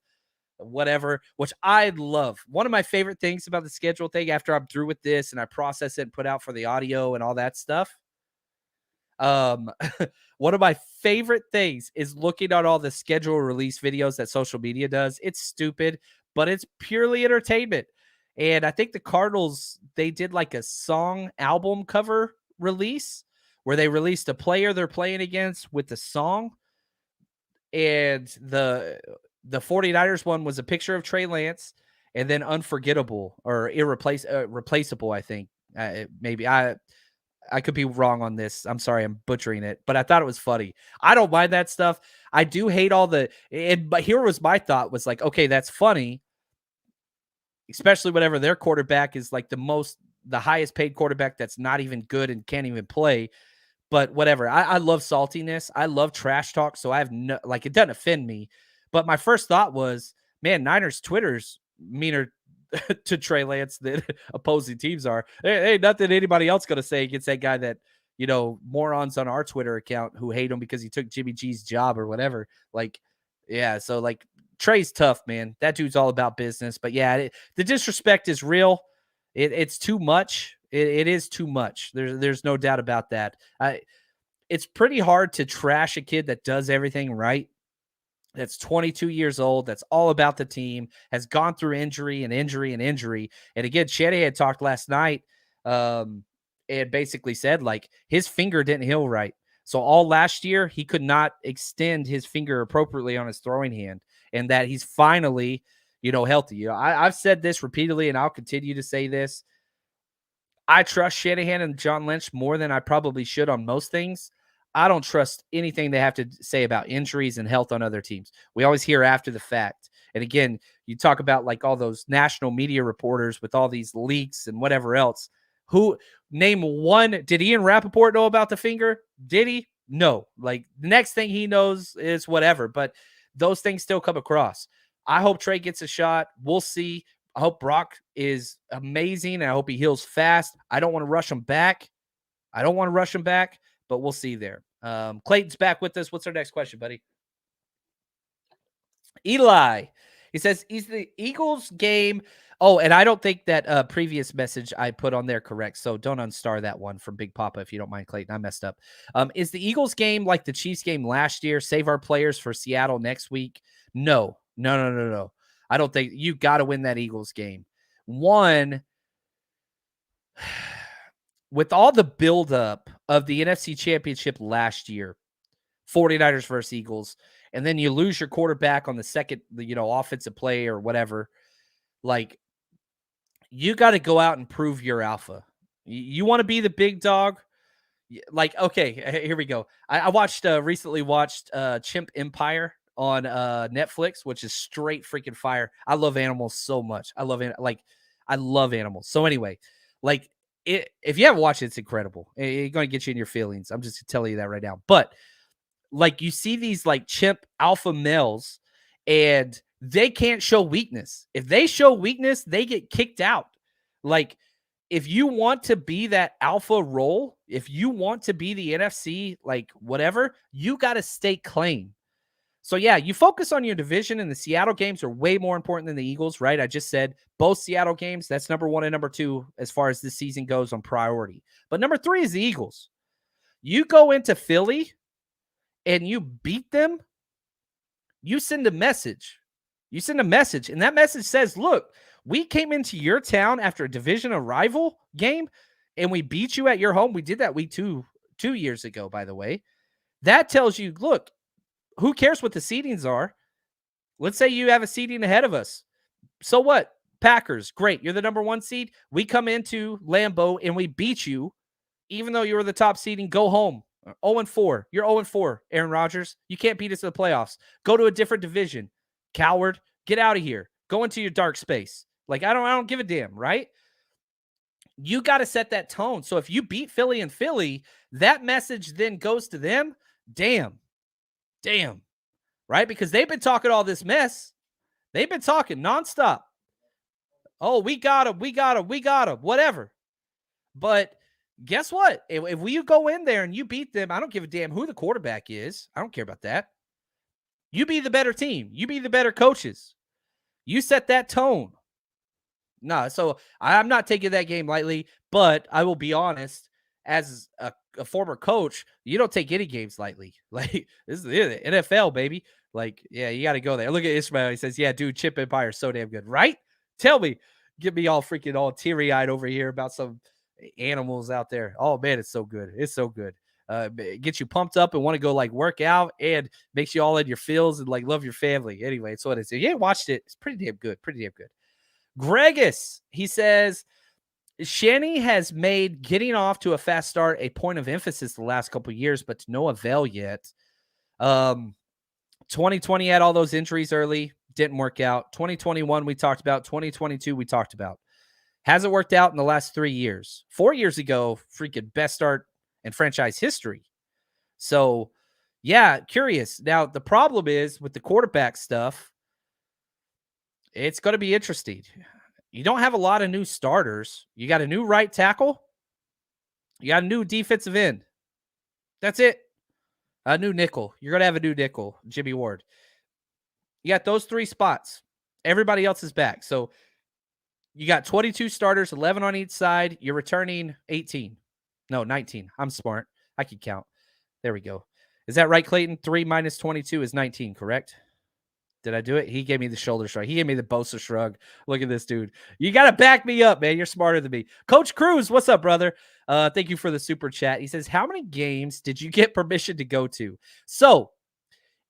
whatever, which I love. One of my favorite things about the schedule thing after I'm through with this and I process it and put out for the audio and all that stuff. One of my favorite things is looking at all the schedule release videos that social media does. It's stupid, but it's purely entertainment. And I think the Cardinals, they did like a song album cover release where they released a player they're playing against with the song. And the 49ers one was a picture of Trey Lance and then Unforgettable or Replaceable, I think. Maybe I could be wrong on this. I'm sorry, I'm butchering it, but I thought it was funny. I don't mind that stuff. I do hate all but here was my thought was like, okay, that's funny, especially whenever their quarterback is like the highest paid quarterback that's not even good and can't even play. But whatever. I love saltiness. I love trash talk. So I have it doesn't offend me. But my first thought was, man, Niners Twitter's meaner to Trey Lance than opposing teams are. Hey, nothing anybody else going to say against that guy that, morons on our Twitter account who hate him because he took Jimmy G's job or whatever. Like, yeah. So like Trey's tough, man. That dude's all about business. But yeah, the disrespect is real. It's too much. It is too much. There's no doubt about that. It's pretty hard to trash a kid that does everything right. That's 22 years old. That's all about the team, has gone through injury and injury and injury. And again, Shanahan talked last night and basically said like his finger didn't heal right. So all last year, he could not extend his finger appropriately on his throwing hand, and that he's finally, healthy. I've said this repeatedly, and I'll continue to say this. I trust Shanahan and John Lynch more than I probably should on most things. I don't trust anything they have to say about injuries and health on other teams. We always hear after the fact. And again, you talk about like all those national media reporters with all these leaks and whatever else. Who name one? Did Ian Rappaport know about the finger? Did he? No. Like the next thing he knows is whatever, but those things still come across. I hope Trey gets a shot. We'll see. I hope Brock is amazing. I hope he heals fast. I don't want to rush him back. But we'll see there. Clayton's back with us. What's our next question, buddy? Eli. He says, is the Eagles game... Oh, and I don't think that previous message I put on there correct, so don't unstar that one from Big Papa if you don't mind, Clayton. I messed up. Is the Eagles game like the Chiefs game last year? Save our players for Seattle next week? No. I don't think you got to win that Eagles game. One, with all the buildup of the NFC Championship last year, 49ers versus Eagles, and then you lose your quarterback on the second, offensive play or whatever, like, you got to go out and prove your alpha. You want to be the big dog? Like, okay, here we go. I recently watched Chimp Empire on Netflix, which is straight freaking fire. I love animals so much. I love animals. So anyway, like if you haven't watched it, it's incredible. It's going to get you in your feelings. I'm just telling you that right now. But like you see these like chimp alpha males and they can't show weakness. If they show weakness, they get kicked out. Like if you want to be that alpha role, if you want to be the NFC, like whatever, you got to stay clean. So yeah, you focus on your division, and the Seattle games are way more important than the Eagles, right? I just said both Seattle games, that's number 1 and number 2 as far as this season goes on priority. But number 3 is the Eagles. You go into Philly and you beat them, you send a message. And that message says, look, We came into your town after a division of rival game and we beat you at your home. We did that week 2 years ago, by the way. That tells you, look, who cares what the seedings are? Let's say you have a seeding ahead of us. So what? Packers, great. You're the number 1 seed. We come into Lambeau and we beat you, even though you were the top seeding. Go home. 0-4. You're 0-4, Aaron Rodgers. You can't beat us in the playoffs. Go to a different division. Coward, get out of here. Go into your dark space. Like, I don't give a damn, right? You got to set that tone. So if you beat Philly in Philly, that message then goes to them. Damn, right? Because they've been talking all this mess. They've been talking nonstop. Oh, we got him, whatever. But guess what? If you go in there and you beat them, I don't give a damn who the quarterback is. I don't care about that. You be the better team. You be the better coaches. You set that tone. No, so I'm not taking that game lightly, but I will be honest, as a former coach, you don't take any games lightly. Like, this is the NFL, baby. Like, yeah, you got to go there. Look at Ishmael. He says, yeah, dude, Chip Empire is so damn good, right? Tell me, get me all freaking all teary-eyed over here about some animals out there. Oh, man, it's so good. It's so good. It gets you pumped up and want to go, like, work out, and makes you all in your feels and, like, love your family. Anyway, it's what it is. Yeah, watched it. It's pretty damn good. Pretty damn good. Gregus, he says, Shanny has made getting off to a fast start a point of emphasis the last couple of years, but to no avail yet. 2020 had all those injuries early, didn't work out. 2021 we talked about. 2022 we talked about. Hasn't worked out in the last 3 years. 4 years ago, freaking best start in franchise history. So, yeah, curious. Now, the problem is with the quarterback stuff, it's going to be interesting. You don't have a lot of new starters. You got a new right tackle. You got a new defensive end. That's it. A new nickel. You're going to have a new nickel, Jimmy Ward. You got those 3 spots. Everybody else is back. So you got 22 starters, 11 on each side. You're returning 18. No, 19. I'm smart. I can count. There we go. Is that right, Clayton? 3 minus 22 is 19, correct? Did I do it? He gave me the shoulder shrug. He gave me the Bosa shrug. Look at this dude. You got to back me up, man. You're smarter than me. Coach Cruz, what's up, brother? Thank you for the super chat. He says, how many games did you get permission to go to? So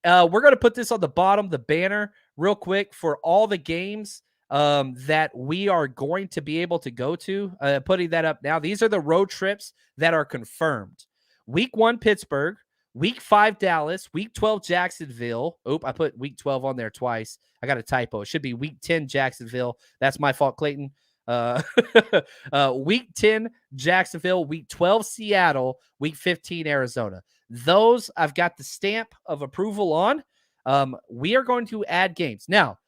we're going to put this on the bottom, the banner, real quick for all the games that we are going to be able to go to. Putting that up now. These are the road trips that are confirmed. Week 1, Pittsburgh. Week 5, Dallas. Week 12, Jacksonville. Oop, I put week 12 on there twice. I got a typo. It should be week 10, Jacksonville. That's my fault, Clayton. Week 10, Jacksonville. Week 12, Seattle. Week 15, Arizona. Those I've got the stamp of approval on. We are going to add games. Now,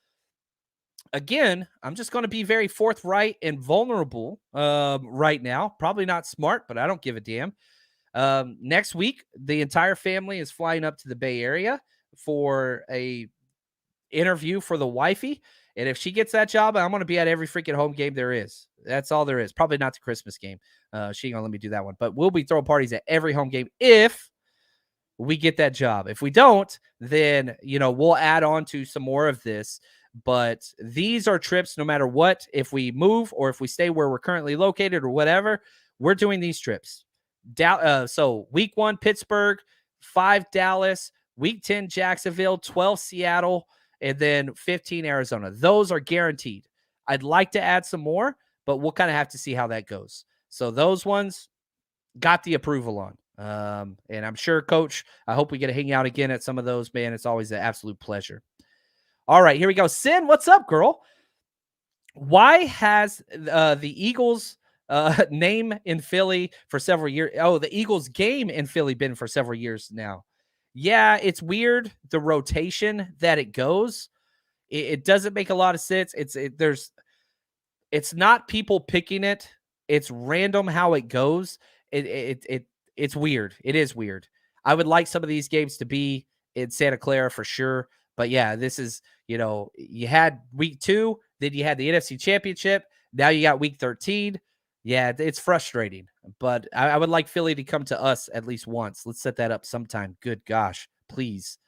again, I'm just going to be very forthright and vulnerable right now. Probably not smart, but I don't give a damn. Next week, the entire family is flying up to the Bay Area for a interview for the wifey. And if she gets that job, I'm going to be at every freaking home game there is. That's all there is. Probably not the Christmas game. She ain't going to let me do that one. But we'll be throwing parties at every home game if we get that job. If we don't, then, we'll add on to some more of this. But these are trips no matter what. If we move or if we stay where we're currently located or whatever, we're doing these trips. So week 1, Pittsburgh, 5, Dallas, week 10, Jacksonville, 12, Seattle, and then 15, Arizona. Those are guaranteed. I'd like to add some more, but we'll kind of have to see how that goes. So those ones got the approval on. And I'm sure, Coach, I hope we get to hang out again at some of those, man. It's always an absolute pleasure. All right, here we go. Sin, what's up, girl? Why has the Eagles name in Philly for several years? Oh, the Eagles game in Philly been for several years now. Yeah, it's weird, the rotation that it goes. It doesn't make a lot of sense. It's not people picking it. It's random how it goes. It's weird. It is weird. I would like some of these games to be in Santa Clara for sure. But yeah, this is, you had week 2, then you had the NFC Championship. Now you got week 13. Yeah, it's frustrating. But I would like Philly to come to us at least once. Let's set that up sometime. Good gosh, please.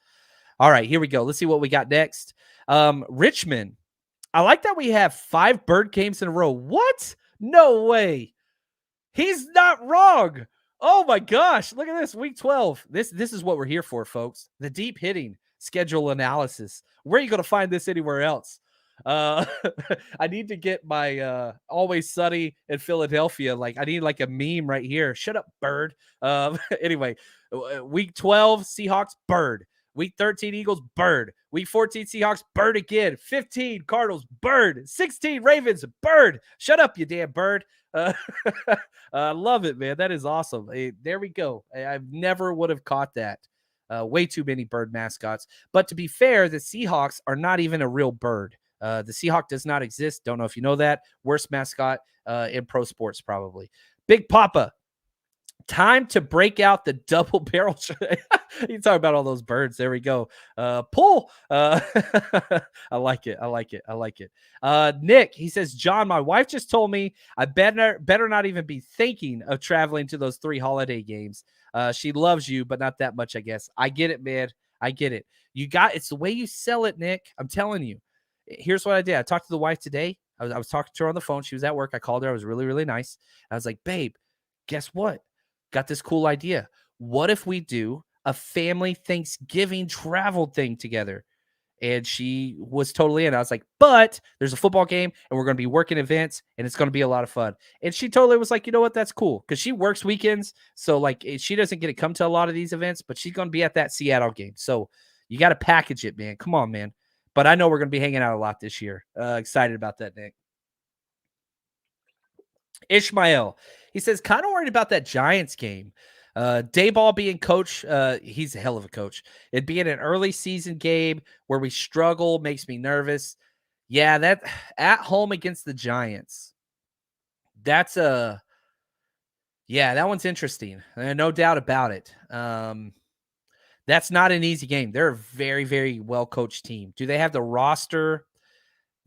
All right, here we go. Let's see what we got next. Richmond. I like that we have 5 bird games in a row. What? No way. He's not wrong. Oh my gosh. Look at this. Week 12. This is what we're here for, folks. The deep hitting schedule analysis. Where are you going to find this anywhere else? Uh I need to get my Always Sunny in Philadelphia. Like I need like a meme right here. Shut up, bird. Anyway, week 12 Seahawks bird. Week 13 Eagles bird. Week 14 Seahawks bird again. 15 Cardinals bird. 16 Ravens bird. Shut up, you damn bird. I love it, man. That is awesome. There we go. I never would have caught that. Way too many bird mascots. But to be fair, the Seahawks are not even a real bird. The Seahawk does not exist. Don't know if you know that. Worst mascot in pro sports, probably. Big Papa. Time to break out the double barrel. You talk about all those birds. There we go. Pull. I like it. I like it. I like it. Nick, he says, John, my wife just told me I better not even be thinking of traveling to those 3 holiday games. She loves you, but not that much, I guess. I get it, man. I get it. It's the way you sell it, Nick. I'm telling you. Here's what I did. I talked to the wife today. I was talking to her on the phone. She was at work. I called her. I was really, really nice. I was like, babe, guess what? Got this cool idea. What if we do a family Thanksgiving travel thing together? And she was totally in. I was like, but there's a football game and we're going to be working events and it's going to be a lot of fun. And she totally was like, you know what? That's cool. Because she works weekends. So like she doesn't get to come to a lot of these events, but she's going to be at that Seattle game. So you got to package it, man. Come on, man. But I know we're going to be hanging out a lot this year. Excited about that, Nick. Ishmael, he says, kind of worried about that Giants game. Dayball being coach, he's a hell of a coach. It being an early season game where we struggle makes me nervous. Yeah, that at home against the Giants. That one's interesting. No doubt about it. That's not an easy game. They're a very, very well coached team. Do they have the roster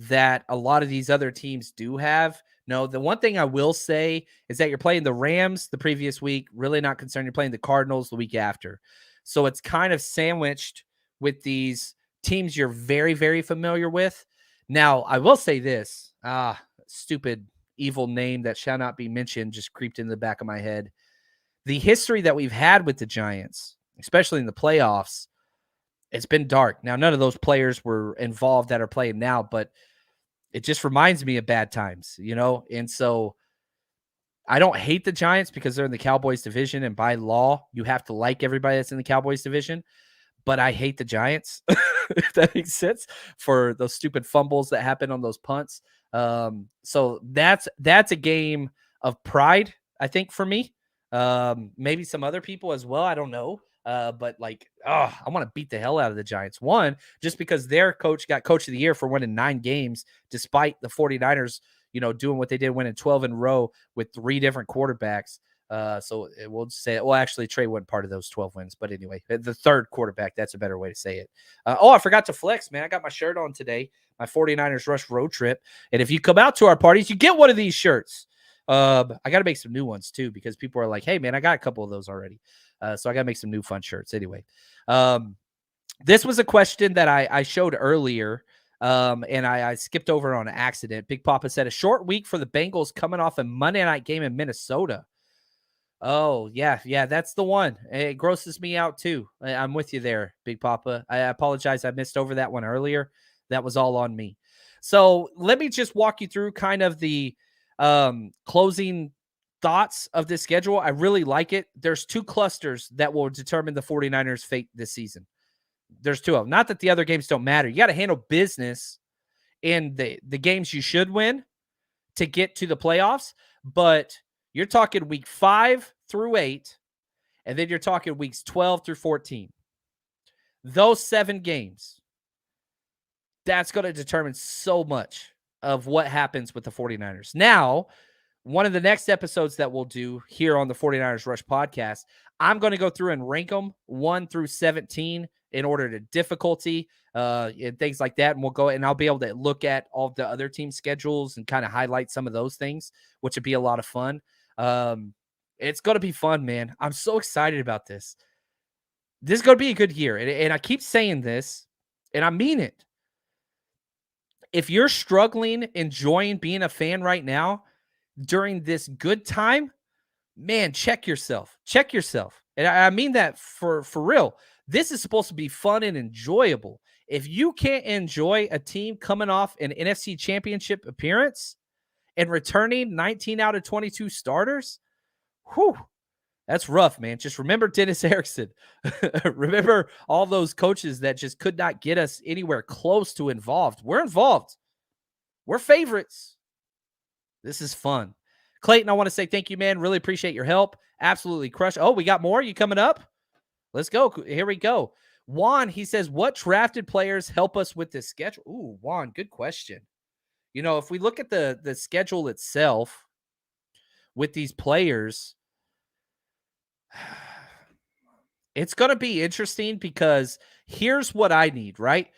that a lot of these other teams do have? No, the one thing I will say is that you're playing the Rams the previous week. Really not concerned. You're playing the Cardinals the week after. So it's kind of sandwiched with these teams you're very, very familiar with. Now, I will say this. Stupid, evil name that shall not be mentioned just creeped in the back of my head. The history that we've had with the Giants, especially in the playoffs, it's been dark. Now, none of those players were involved that are playing now, but it just reminds me of bad times, And so I don't hate the Giants because they're in the Cowboys division. And by law, you have to like everybody that's in the Cowboys division. But I hate the Giants, if that makes sense, for those stupid fumbles that happen on those punts. So that's a game of pride, I think, for me. Maybe some other people as well. I don't know. But I want to beat the hell out of the Giants. One, just because their coach got coach of the year for winning 9 games, despite the 49ers, doing what they did, winning 12 in a row with 3 different quarterbacks. So we'll say, actually, Trey wasn't part of those 12 wins. But anyway, the third quarterback, that's a better way to say it. I forgot to flex, man. I got my shirt on today, my 49ers Rush road trip. And if you come out to our parties, you get one of these shirts. I got to make some new ones too, because people are like, hey, man, I got a couple of those already. So I got to make some new fun shirts. Anyway, this was a question that I showed earlier, and I skipped over on accident. Big Papa said, a short week for the Bengals coming off a Monday night game in Minnesota. Oh, yeah, that's the one. It grosses me out too. I'm with you there, Big Papa. I apologize. I missed over that one earlier. That was all on me. So let me just walk you through kind of the closing thoughts of this schedule. I really like it. There's 2 clusters that will determine the 49ers' fate this season. There's 2 of them. Not that the other games don't matter. You got to handle business in the games you should win to get to the playoffs, but you're talking week 5 through 8, and then you're talking weeks 12 through 14. Those 7 games, that's going to determine so much of what happens with the 49ers. Now, one of the next episodes that we'll do here on the 49ers Rush podcast, I'm going to go through and rank them 1 through 17 in order to difficulty and things like that. And we'll go and I'll be able to look at all the other team schedules and kind of highlight some of those things, which would be a lot of fun. It's going to be fun, man. I'm so excited about this. This is going to be a good year. And I keep saying this, and I mean it. If you're struggling, enjoying being a fan right now during this good time, man, check yourself. Check yourself. And I mean that for real. This is supposed to be fun and enjoyable. If you can't enjoy a team coming off an NFC championship appearance and returning 19 out of 22 starters, whew, that's rough, man. Just remember Dennis Erickson. Remember all those coaches that just could not get us anywhere close to involved. We're involved. We're favorites. This is fun. Clayton, I want to say thank you, man. Really appreciate your help. Absolutely crush. Oh, we got more? You coming up? Let's go. Here we go. Juan, he says, what drafted players help us with this schedule? Ooh, Juan, good question. You know, if we look at the schedule itself with these players, it's going to be interesting because here's what I need, right?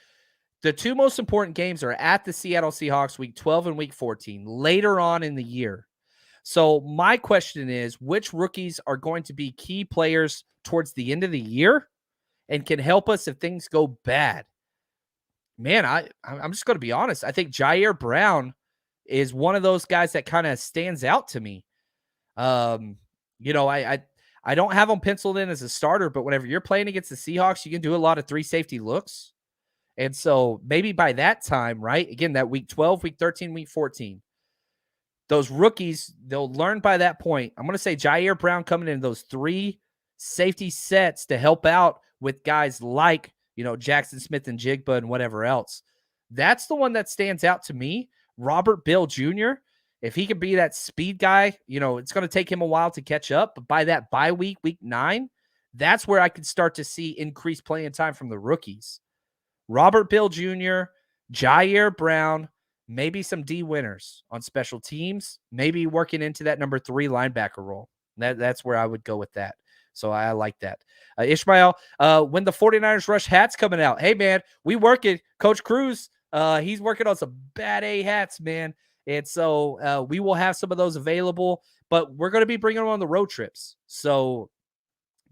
The two most important games are at the Seattle Seahawks week 12 and week 14 later on in the year. So my question is, which rookies are going to be key players towards the end of the year and can help us if things go bad? Man, I'm just going to be honest. I think Jair Brown is one of those guys that kind of stands out to me. You know, I don't have him penciled in as a starter, but whenever you're playing against the Seahawks, you can do a lot of 3 safety looks. And so maybe by that time, right? Again, that week 12, week 13, week 14, those rookies, they'll learn by that point. I'm going to say Jair Brown coming in those 3 safety sets to help out with guys like, you know, Jackson Smith and Jigba and whatever else. That's the one that stands out to me. Robert Bill Jr., if he could be that speed guy, you know, it's going to take him a while to catch up. But by that bye week, week 9, that's where I could start to see increased playing time from the rookies. Robert Bill Jr., Jair Brown, maybe some D winners on special teams, maybe working into that number 3 linebacker role. That's where I would go with that. So I like that. Ishmael, when the 49ers rush hats coming out, hey, man, we working. Coach Cruz, he's working on some bad A hats, man. And so we will have some of those available, but we're going to be bringing them on the road trips. So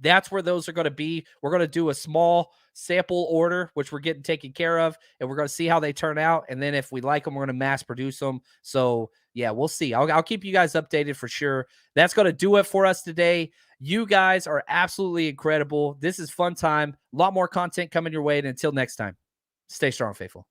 that's where those are going to be. We're going to do a small sample order, which we're getting taken care of, and we're going to see how they turn out. And then if we like them, we're going to mass produce them. So yeah, we'll see. I'll keep you guys updated for sure. That's going to do it for us today. You guys are absolutely incredible. This is fun time. A lot more content coming your way. And until next time, stay strong, faithful.